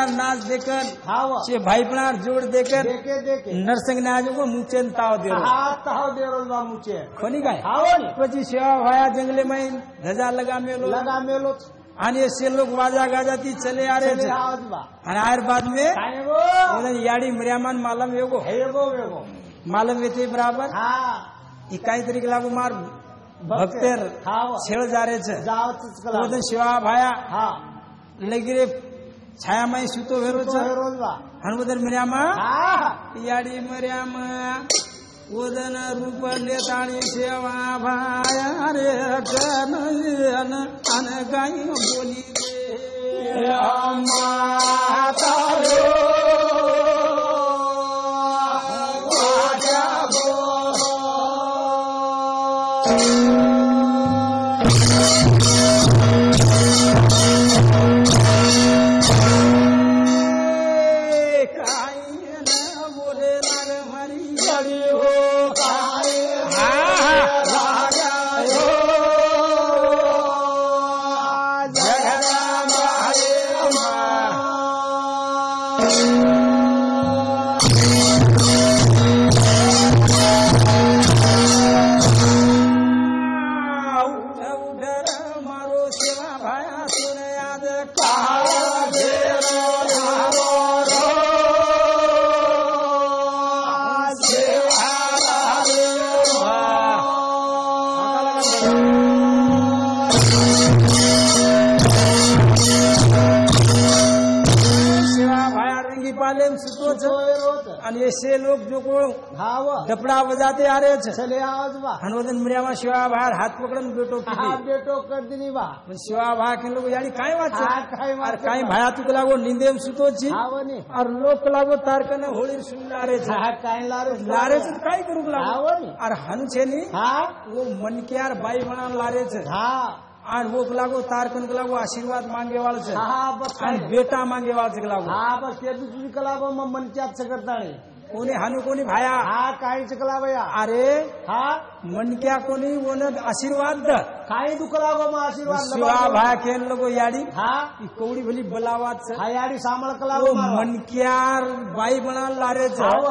नाच देकर से भाई पनार जोड़ देकर देखे नरसिंह ने आज को मुचे ताव दे ताव दे रो मुचे खोनी काय हावो नी પછી सेवा भाया जंगले में ध्वजा लगा मेलो आने से लोग वाजा गाजाती चले आ रहे थे और आयर बाद में याड़ी मरियामान मालम एगो मालम वेते बराबर इकाई तरीके लागू मार भक्तेर छेड़ जा रहे थे सेवा भाया लगी रे छाया में सुतो वेरो हनुमदन मरियामा याड़ी मरियामा उदन रूप लेताणी सेवा भाया रे कन अन गाई बोली रे माता रो सुतो छ रोज आणि असे लोक जो कोण हाव डपडा बजाते आ रहे छ चले आवाज बा हनुवदन मर्यामा शिवा बाहेर हात पकडून बेटो हा किती बेटो कर दिनी बा पण शिवा भा के लोक याडी काय वाच हा, काय वाच? काय भाया तुक लागो निंदेम सुतो छी हाव नी और लोक लागो तारकन होळी सुन लारे छ हा काय लारे लारे छ काय करू लागो हाव नी और हनु छे नी हा वो मन के यार बाई बना लारे छ हा और वो लागो तारकन को लागो आशीर्वाद मांगे वाला छ हा बस आणि बेटा मांगे वाला छ लागो हा बस ते दुसरी कलाब मग मन त्यात सकताणी कोणी हनु कोणी भाया हा काय कलाब या अरे हा मनक्या कोणी वन आशीर्वाद द काय दुखलागो मग आशीर्वाद शिवा भाया केन लोगो याडी हा ई कौड़ी भली बलावात छ हा याडी सांभाळ कलाब वो मनक्यार बाई बना लारे छ हाव.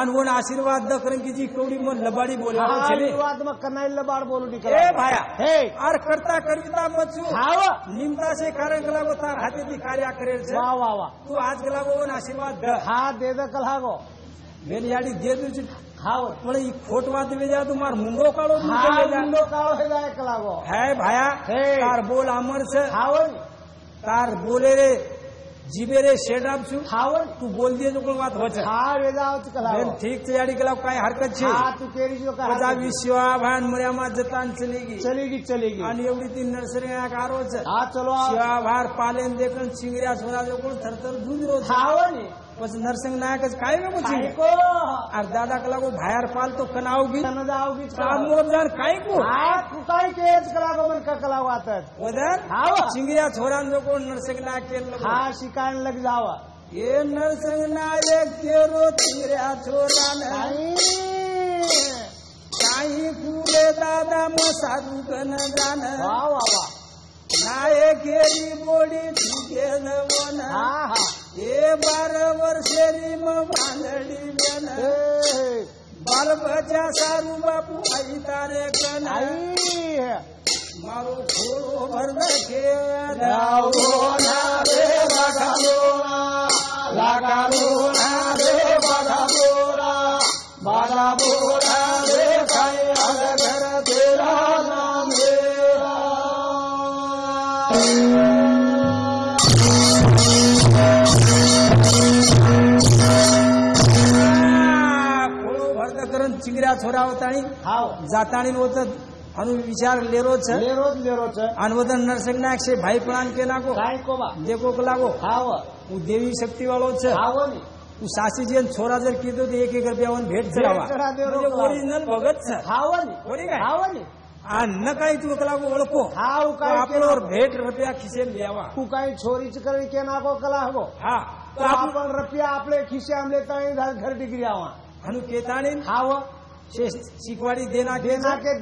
आणि वन आशीर्वाद द करन की जी कौड़ी मन लबाडी बोला हा छले आशीर्वाद मग कनाईला बाळ बोलू दी ए भाया हे और करता करता मचू हाव निमता से कारण गलागो तार हाथे दी कार्य करे छ वा वा वा तू आज गलागो वन आशीर्वाद द हा दे द कलागो बेन याडी दे दू छ हाव पण ई खोटवा देवे जा तू मार मुंडो काळो हा मुंडो काळो हे जाय कलागो है भाया हे. तार बोल अमर छ हाव तार बोले रे जीबे रे शेडाप छु हाव तू बोल दिए जो कोण बात हो छ हा रे जावच बेन कलागो ठीक છે याडी गलाव काय हरकत છે हा तू केरी जो का બધા વિશ્વા ભાન મર્યામાં જતાન ચલેગી चलेगी आणि एवढी ती नर्सरी कारो છે हा चलो शिवा भार पालेन देखन चिंगऱ्या छोरा जो कोण थरथर धुंदरो છે हाव नी પછી નરસિંહ નાયક જ काय में काय पूछी को और दादा कलागो भायर पाल तो कनावगी तन जाओगी साम मोरदान काय को हा तू काय केच कलागो मन का कलागो आतात उधर हाव चिंगऱ्या छोरान जो कोण नरसिंह नायक केल हा शिकायला लग जावा ये नरसिंह नायक केरो चिंगऱ्या छोरान काही कुले दादा मसारू कन जान वा वा वा नायकेरी बोडी ठिके नवन हा हा ए 12 वर्षेरी मग बांधडी बेन बाल बचा सारू बापू आई तारे कन आई मारो खोलो भर के दाओ ना रे बगालोना लगालोना रे बगालोना बगालोना रे खाए हर घर तेरा नाम मेरा खोलो भर करण चिंगऱ्या छोरा होतानी हाव जातानी होत अनु विचार लेरो छ लेरोच आणि वदन नरसिंह नायक से भाई प्राण के नाको काय को बा देखो कलागो हाव उ देवी शक्ति वालो छ हाव नी तू सासी जी छोरा जर कीधो तो 1-1 रुपयावन भेट चढावा चढा देरो म्हणजे कलागो. ओरिजिनल भगत छ हाव नी कोणी काय हाव नी आ न काही तू कलागो ओळखो हाव तो काय आपण और भेट रुपया खिसे लेवा तू काही छोरीच करे के नाको कलागो हा तो आपण रुपया आपले खिसे आमले ताई घर डिग्री आवा अनु केताणी हाव शे शिकवाडी देना देना के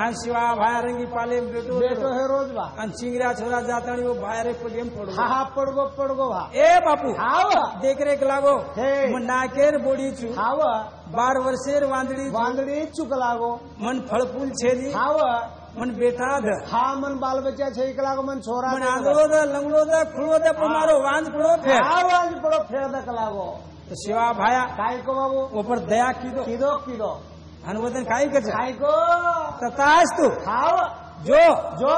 आणि शिवा भाया रंगी पाले बेटो बेटो हे रोज बा आणि चिंगऱ्या छोरा जाताणी वो बाहेर पगेम पडो हा हा पडगो भा ए बापू हाव देख रेख लागो हे. मग नाकेर बोडी चू हाव 12 वर्षेर वांदडी चू. वांदडी चुक लागो मन फळफूल छेली हाव मन बेटा द हा मन बाल बच्चा छे एक लागो मन छोरा मन आंधळो द लंगडो द खुळो द पण मारो वांद पडो फे हाव आज पडो फेर द कलागो तो शिवा भाया काय को बाबू ऊपर दया कीधो किदो हनुवदन काय कर काय को ततास तू हाव जो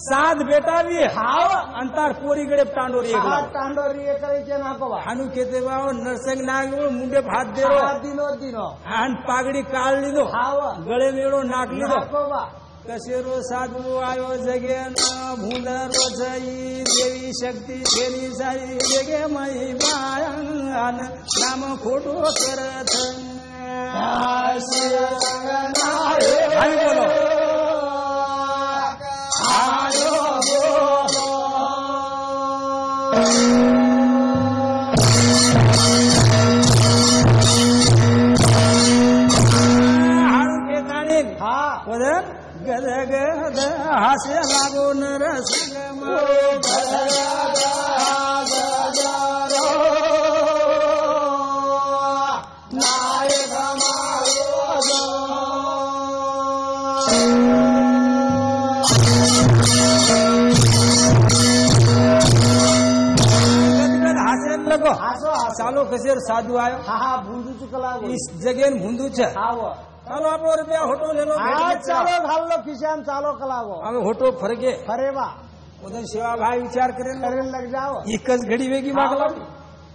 7 बेटा भी हाव अंतार पोरी गडे टांडोरी हा टांडोरी ये करे के नाको बा हानु केते बाबा नरसिंह नाग मुंडे भात दे हा दिनो आणि पागडी काढ लिदो हाव गळे मेळो नाक लिदो नाको बा कसेरो साधू आयो जगेन भूंदरो जई देवी शक्ती फेरी साई जगे मई मायान नाम खोटो करत आणि बोलो हा वदन गद गद हास्य लागो नरसिंह लगो हासो चालो कसेर साधू आयो हा भूंदू चुकला इस जगेन भूंदू छ हाव चालो आपलो रुपया होटो लेलो हा चालो घाललो खिशान चालो कलागो आम्ही होटो फरके अरे वा उधर शिवा भाई विचार करेन करे लग जाओ एकच घडी वेगी मागला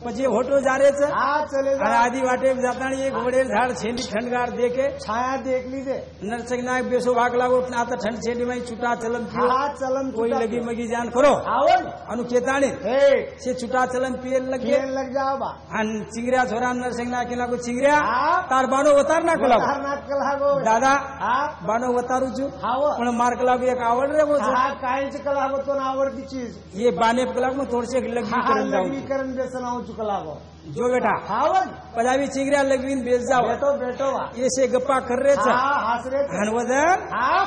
પછી હોટો જારે છે હા ચલે અને આદિ વાટે જાતાણી એક વડેર ઝાડ છેડી ઠંડગાર દેખે छाया देख लीजिए नरसिंह नायक बेसो भाग लागो आ तो ठंड छेडी में छूटा चलन पियो हाँ चलन कोई लगी मगी जान करो आओ अनु चेताणी हे से छूटा चलन पिए लगे पियन लग जाओ बा अन चिंगरिया छोरा नरसिंह नायक के लागो चिंगरिया हाँ तार बानो अवतार ना कलाव नाक कलागो दादा हाँ बानो अवतारू छु आओ पण मार कलाव एक आवड रे वो हाँ कायच कलागो तो ना आवडती चीज ये बाने कलाव में थोड़ी से लगी हाँ करन जाऊ लगीकरण बेसनाऊ चुकलागो जो बेटा हावन पजावी चिंगरिया लगवीन बेच जाओ बेटो बेटो बा ये से गप्पा कर रहे छ हाँ हंस रहे थे हनवदन हाँ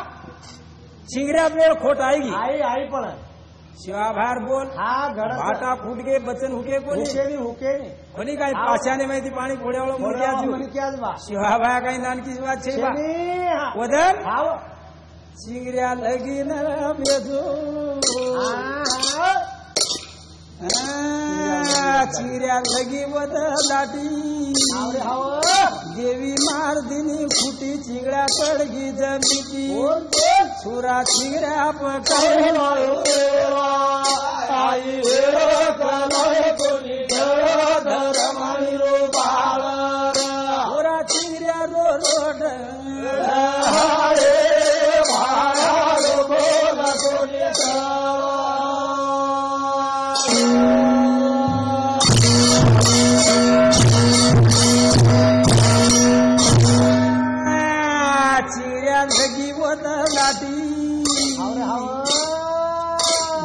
चिंगरिया पे खोट आएगी आई आई पड़ा शिवाभार बोल हाँ घड़ा भाटा फूट के बचन हुके कोणी हुके नहीं कोणी काय पाछाने माहिती पाणी फोड्यावाळो मुलग्या मन क्या बा शिवाभाया काही नानकी बात छे बा हाँ वदन हाव चिंगरिया लगी न बेजो चिंगरिया लगी वद लाटी देवी मार दिनी फुटी चिंगड्या पडगी जमीती छोरा चिंगड्या आई कोणी धरमाणी रो बाळ छोरा चिंगड्या रो रोड चिंगड्या लगी वद लाटी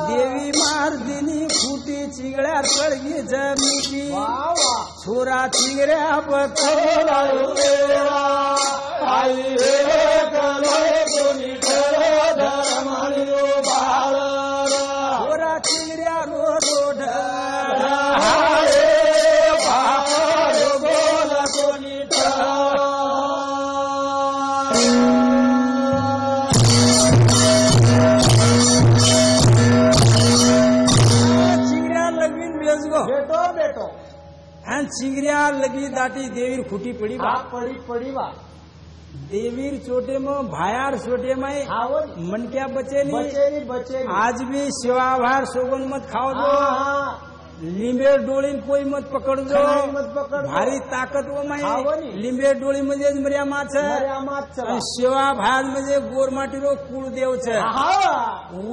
देवी मार दिनी फुटी चिंगड्या पडगी जमीती छोरा चिंगड्या आई कोणी धरमाणी रो बाळ छोरा चिंगड्या रो रोड कोणी चिंगड्या लगवीन बेजगो बेटो बेटो आणि चिंगड्या लगी दाटी देवीर खुटी पडी बा पडी पडी बा देवीर चोटे में भायार छोटे में आवड मन क्या बचे नहीं बचेरी बचेरी आज भी शिवाभार सोगन मत खाओ दो हाँ लिंबेर डोळी कोई मत पकड़ दो खनाई मत पकड़ दो। भारी ताकत वो हाव में नी। लिंबेर डोळी म्हणजे मर्या माछ मर्यामात चला शिवाभार म्हणजे गोर माटी रो कुळ देव छ हा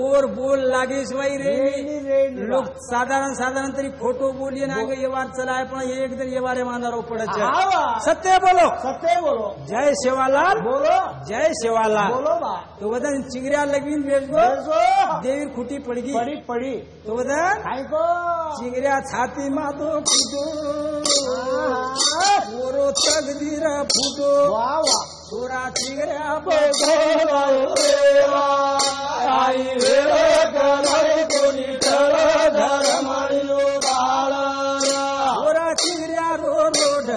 ओर बोल लागे शिवाय रे रेणी रेणी लोग साधारण साधारण तरी खोटो बोलिए ना आगे ये बार चलाए पण एक दिन ये बारे मांदारो पड़े छ हा सत्य बोलो सत्य बोलो जय सेवालाल बोलो जय सेवालाल बोलो बा तो बदन चिंगरिया लगवीन बेचगो बेसो देवीर खुटी पड़गी पडी पडी तो बदन काय को चिंगरिया छाती मातो फूटो ओरो तकदीर फूटो वाह वाह छोरा चिंगरिया आई कोणी धरमाणी रो बाळ छोरा चिंगरिया रो रोड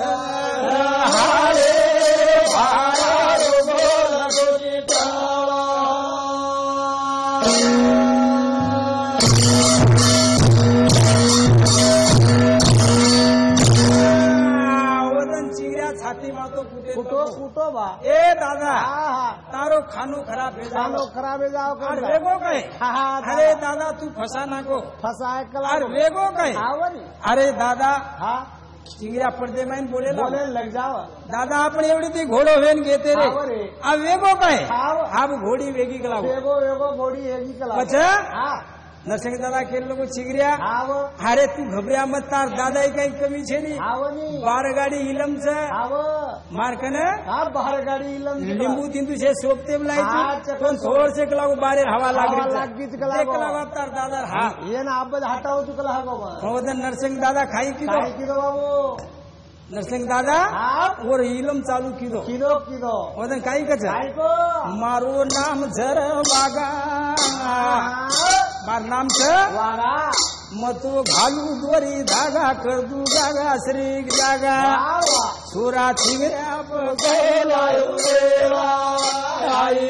वदन चिंगरिया छाती मातो फूटे कुटो कुटो बा ए दादा हा तारो खानो खराब है चालो खराबे जाओ और कर वेगो काय हा अरे दादा तू फसा नाको फसाय कला और वेगो काय आवनी अरे दादा हा चिंगरिया पडदे माइन बोले बोले लग जाओ दादा आपण एवढी ती घोडो वेन घेते रे हाव रे. आ वेगो काय हाव. आप घोडी वेगी कलाव वेगो वेगो घोडी हेगी कला अच्छा हा नरसिंह दादा केल लोग चिंगरिया हाव अरे तू घबऱ्या मत तार दादा काही कमी छे नी आवनी बार गाडी इलम छ हाव मारकन हा बाहेर गाडी इलम लिंबू तिंतु से सोपते हा, बलाई चकन पण थोड से कलाव बारे हवा हवा लागली लागीच कलाव. कलाव तार दादा हा ये ना आबद हटाओ तू कला हा बाबा वदन नरसिंह दादा खाई की काय किदो बाबू नरसिंह दादा हा और इलम चालू कीधो किदो किदो वदन काही कच काय को मारो नाम झर वागा मार नाम छ वागा मतो घालू दोरी धागा कर दू जागा श्री जागा वाह वाह छोरा चिंगऱ्या गेलायो देवा आई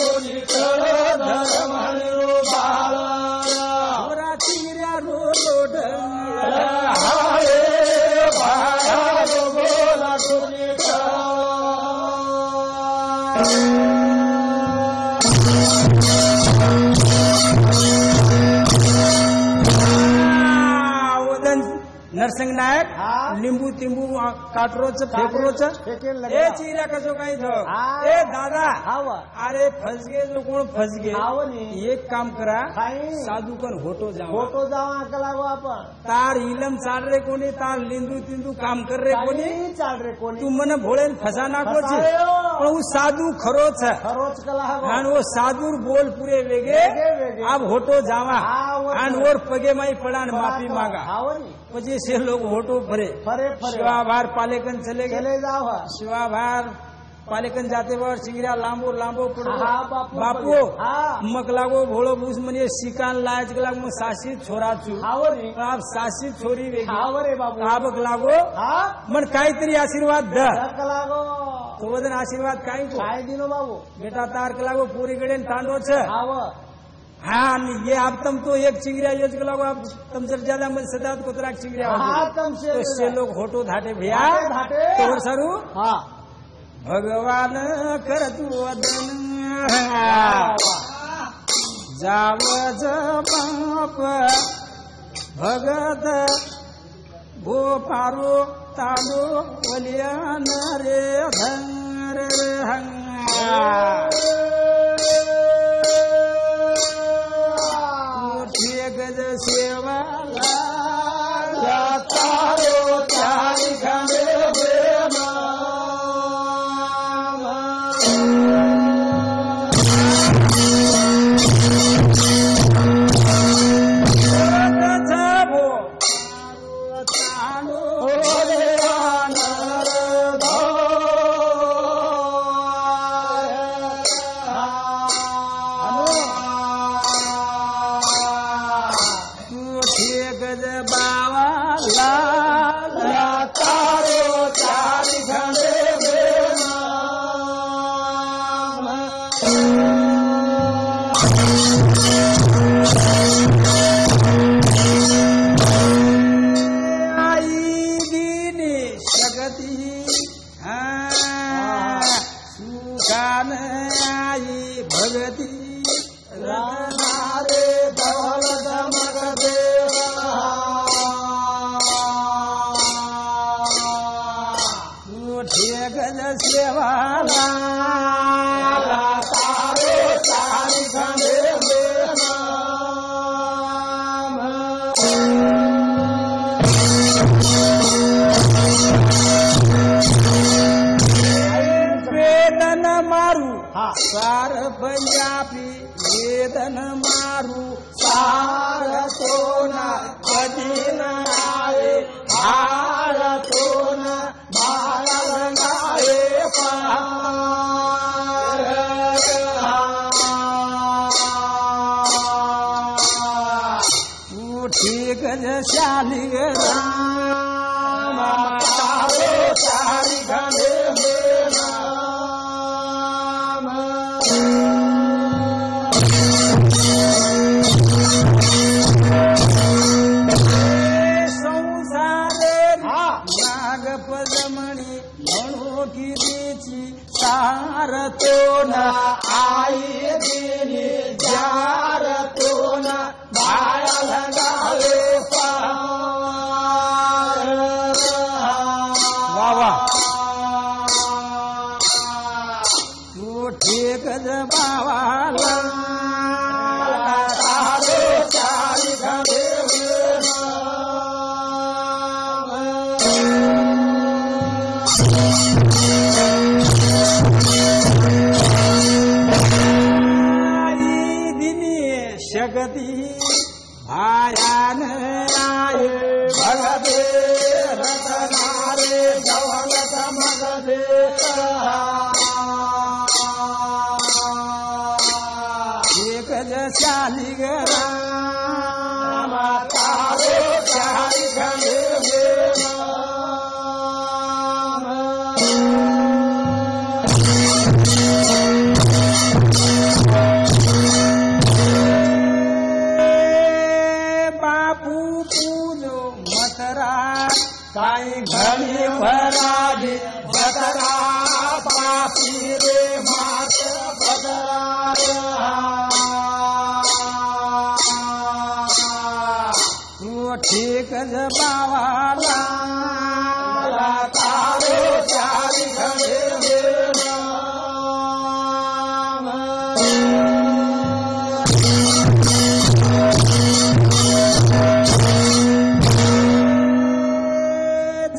कोणी धरमाणी रो बाळ छोरा चिंगऱ्या रो रोड बोला कोणी वदन नरसिंह नायक हाँ। लिंबू तिंबू काटरोच फेकरोच फेकेन ए लगे चिरा कसो काही थो हाँ। ए दादा हाव अरे फसगे जो कोण फसगे हाव नी एक काम करा खाई साधू कन होटो जावा फोटो जावा का लागो आपण तार इलम चाल रे कोणी तार लिंदू तिंदू काम कर रे कोणी काही चाल रे कोणी तू મને ભોળે ફસા નાખો છે ફસાયો. પણ હું સાધુ ખરો છે खरोच का लागो અને वो साधुर बोल पूरे वेगे वेगे. अब होटो जावा हाँ, वो અને तो. ઓર પગે માં પડાન माफी मांगा हाव नी પછી से लोग होटो भरे फरे फरे शिवाभार पालेकन चले गए चले जावा शिवाभार पालेकन जाते वर सिंगरा लांबो लांबो पडो हाँ, बापू. बापू हाँ. मग लागो भोळो भूस म्हणजे शिकान लायच लाग मग साशी छोरा छू हाव नी आप साशी छोरी वेगी हाव रे बाबू आवक लागो हा मन काहीतरी आशीर्वाद द का लागो तो वजन आशीर्वाद काही को काय दिनो बाबू बेटा तार के लागो पूरी गडे तांडो छ हाव हाँ आणि ये आप तम तो एक चिंगरिया योज के लागो आप तम जर ज्यादा मन सदात कोतरा चिंगरिया हा तम से तो से लोग होटो धाटे भैया धाटे, धाटे. तो और सरू हा भगवान कर तू वदन जावज बाप भगत भो पारो ताडो वलियान रे धर गज सेवाला तारो चारी खंडे गज बावा तारो चारी खंडे आई दीनी शगती सुखान आई भगती रनारे धवल धमक गज सेवाला तारो चारी खंडे वेदन मारू सार पंजाबी वेदन मारू सार तो ना कधी नाये हार तो ना रंगाए पार उठी गज शाली राम तारो चारी खंडे नागपदमणी म्हणो गिरीची सार तो ना आई दिली जार तो ना बाळा लगावे पार वा तू ठीक ज बावाला तारो चारी खंडे शगती भायान आये भगदे रतनारे धवल मगदे एक जशाली राम तारो चारी खंडे काही घडी भराजी बदरा पासी रे मात बदरा तू ठीक गज बावाला तारो चारी खडे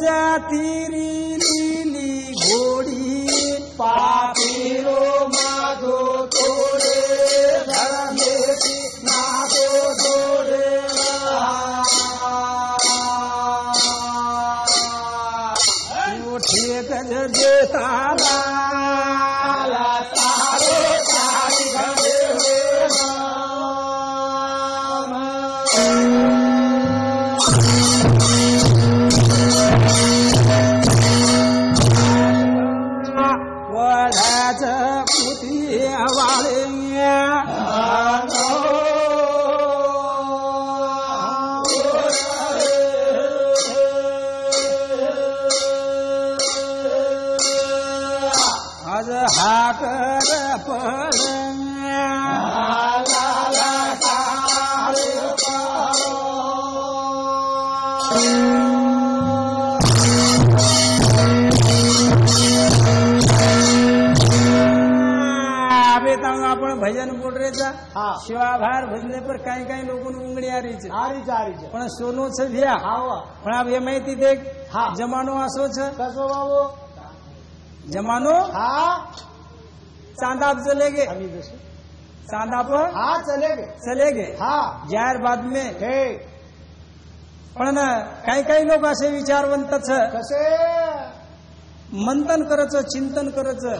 जातीरी लिली घोडी पापीरो माधो तोडे धर्मेशी नादो तोडे मोठे गज देताला तारो चारी घडे आज हाकर आपण भजन बोल रहे था शिवाभार भजने पर काही काही लोगों ने उंगली आ रही है पण सोनो छे भैया पण अब ये माहिती देख जमानो आसो छे कसो बाबू जमानो चांदा पर चलेगे चांदा पर चलेगे जाहीर बाद में पण काही काही लोक असे विचारवंत कसे मंथन करायचं चिंतन करायचं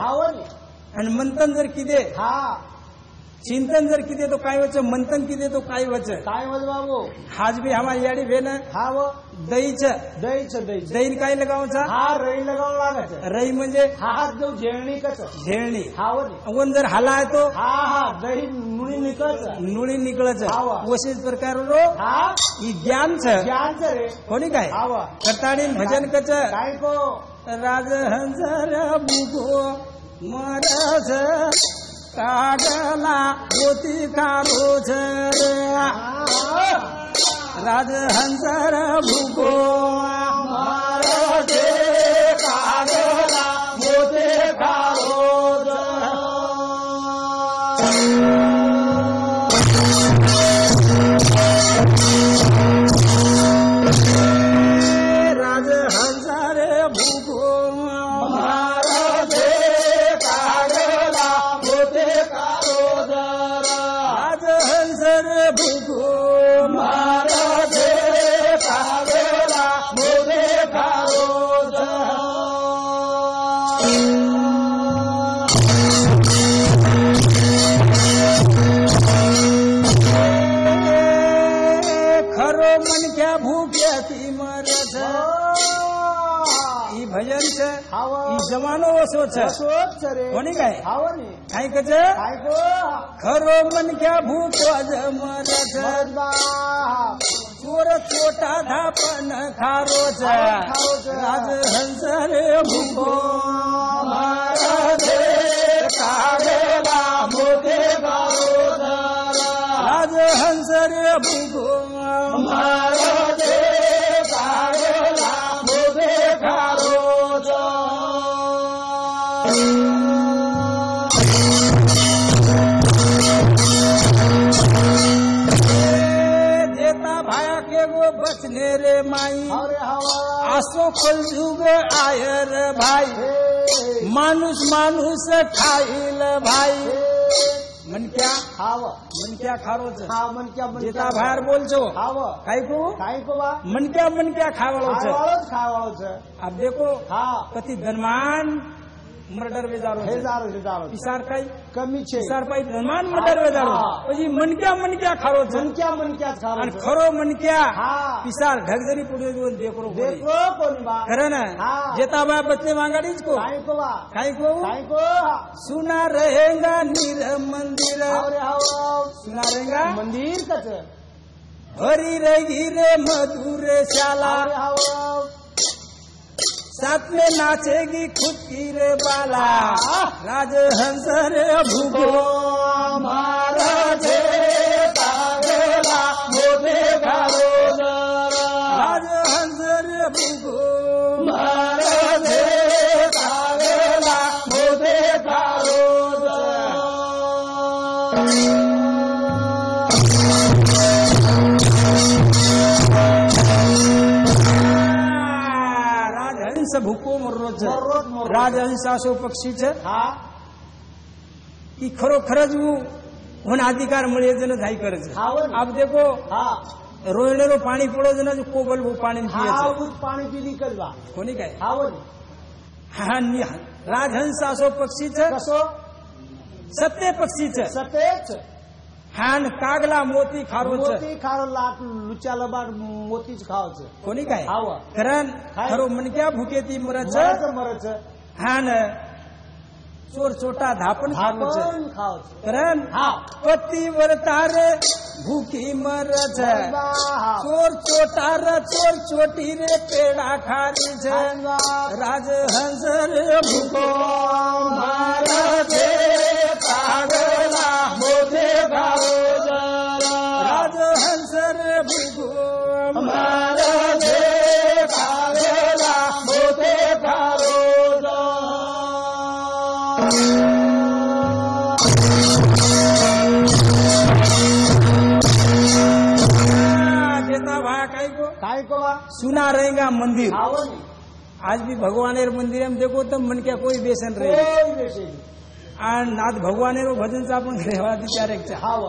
आणि मंथन जर किदे चिंतन जर किदे तो काय वच मंथन किदे तो काय वच बाबू आज भी हमारी याडी भेन दही काय लगावचा रई लगाव लागत रई म्हणजे जो झेळणी वन जर हाला आहे तो दही नुळी निकळच वशीच प्रकार रो ही ज्ञान रे कोणी काय करताडी भजन कच काय को राजहंसर बुगो मरज काढला मोती काढोच राजहंसर भुगो मरज काढला मोती काढोच राजहंसर भुगो भुगो महाराज कागला मोदे कारोज खरो मन क्या भूख्या ती मरज ई भजन छे ई जमानो वसो छे कोणी काय काय कच खरो मन क्या भूखो मरज चोर छोटा धापन खारो राजहंस रे भूखो महाराज कागला मोदे राजहंस रे भूखो महाराज कागला मोदे बचने रे माई आसो कल जुग आयर भाई मानुष मानुष खाईल भाई मन क्या खारो मन क्या जेता बाहेर बोलचो काय को मन क्या खावाळो छ अब देखो कति धनमान मर्डर वेजारो पिसार काय कमी छे पिसार पाई धनमान मर्डर वेजारो પછી मन क्या खारो छ मन क्या खारो आणि खरो मन क्या पिसार ढगजरी पुढे दोन देखो कोणी बा खरं ना जेता बा बच्चे मांगाडीच को काय को सुना रहेगा नीर मंदिर सुना रहेगा मंदिर कच हरी रही रे मधुर शाला साथ में नाचेगी खुद की रे बाला राजहंस रे भूगो महाराज कागला मोदे घालो राजहंस भूको मर्रोच मर्रोच. राजहंस असो पक्षी છે हा कि खरोखर જ હું अधिकार મળે છે ને થાય કરે છે હાવો ને. આપ દેખો हा રોયણેરો પાણી પડો છે ને જો કોબલ પાણી પીએ છે हा पाणी पी निकलवा કોની કાય हाव ने. હા રાજહંસ असो पक्षी છે कसो સત્ય પક્ષી છે सतेज હા ને કાગલા મોતી ખારો છે मोती खारो लाट लुचा लबाड मोतीच खाव છે કોની કાય हाव કરણ ખરો મન ક્યાં ભૂકેતી મરે છે मरच હા ને ચોર ચોટા ધાપન ખાવો છે आपण खाव છે કરણ हा પતિ વરતારે ભૂખી મરે છે ચોર ચોટા રે ચોર ચોટી રે પેડા ખારી છે રાજહંસ રે ભૂખો મારે છે કાગલા મોતે ખાવો છે રાજહંસ રે ભૂખો મારે છે કાગલા મોતે ખાવો काय को वा सुना रहेगा मंदिर हाव ने. आज भी भगवानेर मंदिर में देखो तो मन क्या कोई बेसन रहे कोई बेसे आज भगवानेरो भजन चा पण रेवा विचार एक हाव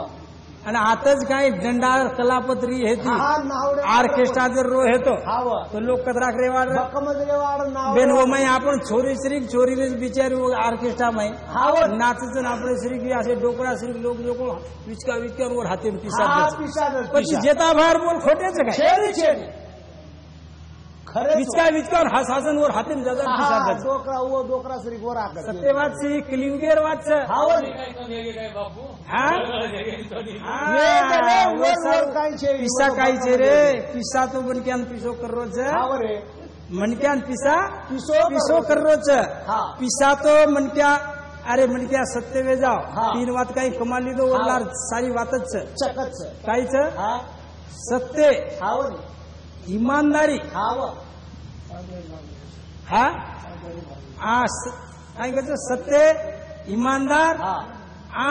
आणि आताच काय दंडा कलापत्री हे ती हा नावडे ऑर्केस्ट्रा जर रो हेतो हाव तो लोक कतराक रेवाड बकमजले वाड नाव बेन वो मैं आपण छोरी श्री छोरीने बिचारी ऑर्केस्ट्रा में हाव नाचच આપણે શ્રી की असे डोकरा श्री लोक लोक विचका विचकार वर हाते पिसा हा पिसाद પછી જેતા ભાર बोल खोटे છે काय छेडी छेडी खरे विचका विचकार हा शासन वर हाते जगा पिसा डोकरा वो डोकरा श्री गोरा कर सत्य વાત છે ક્લિંગેર વાત છે हाव ने. હા ये करे वर वर काय छे पिसा काय છે रे पिसा તો મનક્યાન પીસો કરરો છે हाव रे મનક્યાન पिसा पिसो पीसो कररो છે हा पिसा तो મનક્યા अरे મનક્યા સત્ય વે જાઓ હા. तीन વાત કઈ કમાલ લીધો ઓરલાર સારી વાત જ છે चकत છે કાઈ છે हा સત્ય हाव ने. ઈમાનદારી हाव હા આ કાઈ કહે છે સત્ય ઈમાનદાર हा આ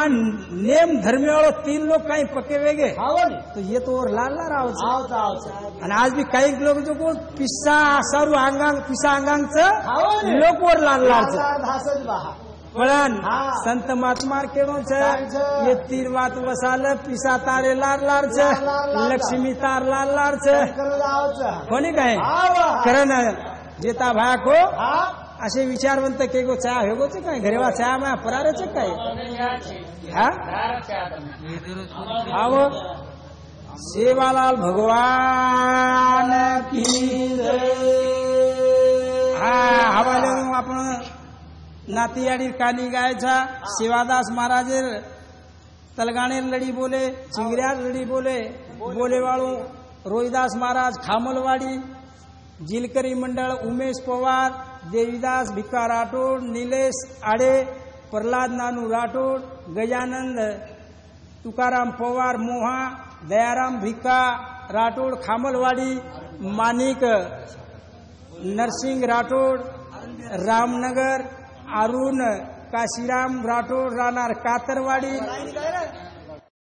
नेम धर्मी वाળો तीन लोग कहीं पके वेगे हाव ने. तो ये तो और लाल लाल આવે છે आवता आवता અને આજ બી કઈ लोग जो को पिस्सा सारू आंगांग पिसा आंगांग છે हाव ने. लोक वर लाल लाल છે लाल धासज बहा पण हा. संत महात्मा केणो છે काय છે? ये तीर વાત વસાલ पिसा तारे लाल लाल છે लाल लाल. लक्ष्मी तार लाल लाल છે करत आवचा कोणी काय हाव करण जेता भाया को हा असे विचारवंत के गो चहा हेगो છે काय घरेवा चहा मा परारे છે काय हा આવો सेवालाल भगवान की હા હવાલે आपण नातियाडी कानी गायचा सेवादास महाराज तलगाणे लड़ी बोले चिंगरिया लड़ी बोले बोले वाळू रोहिदास महाराज खामलवाड़ी जिलकरी मंडल उमेश पवार देवीदास भिक्का राठोड नीलेश आडे प्रहलाद नानू राठोड गजानंद तुकाराम पवार मोहा दयाराम भिक्का राठोड खामलवाड़ी मानिक नरसिंह राठोड रामनगर अरुण काशीराम राठोड राहणार कातरवाडी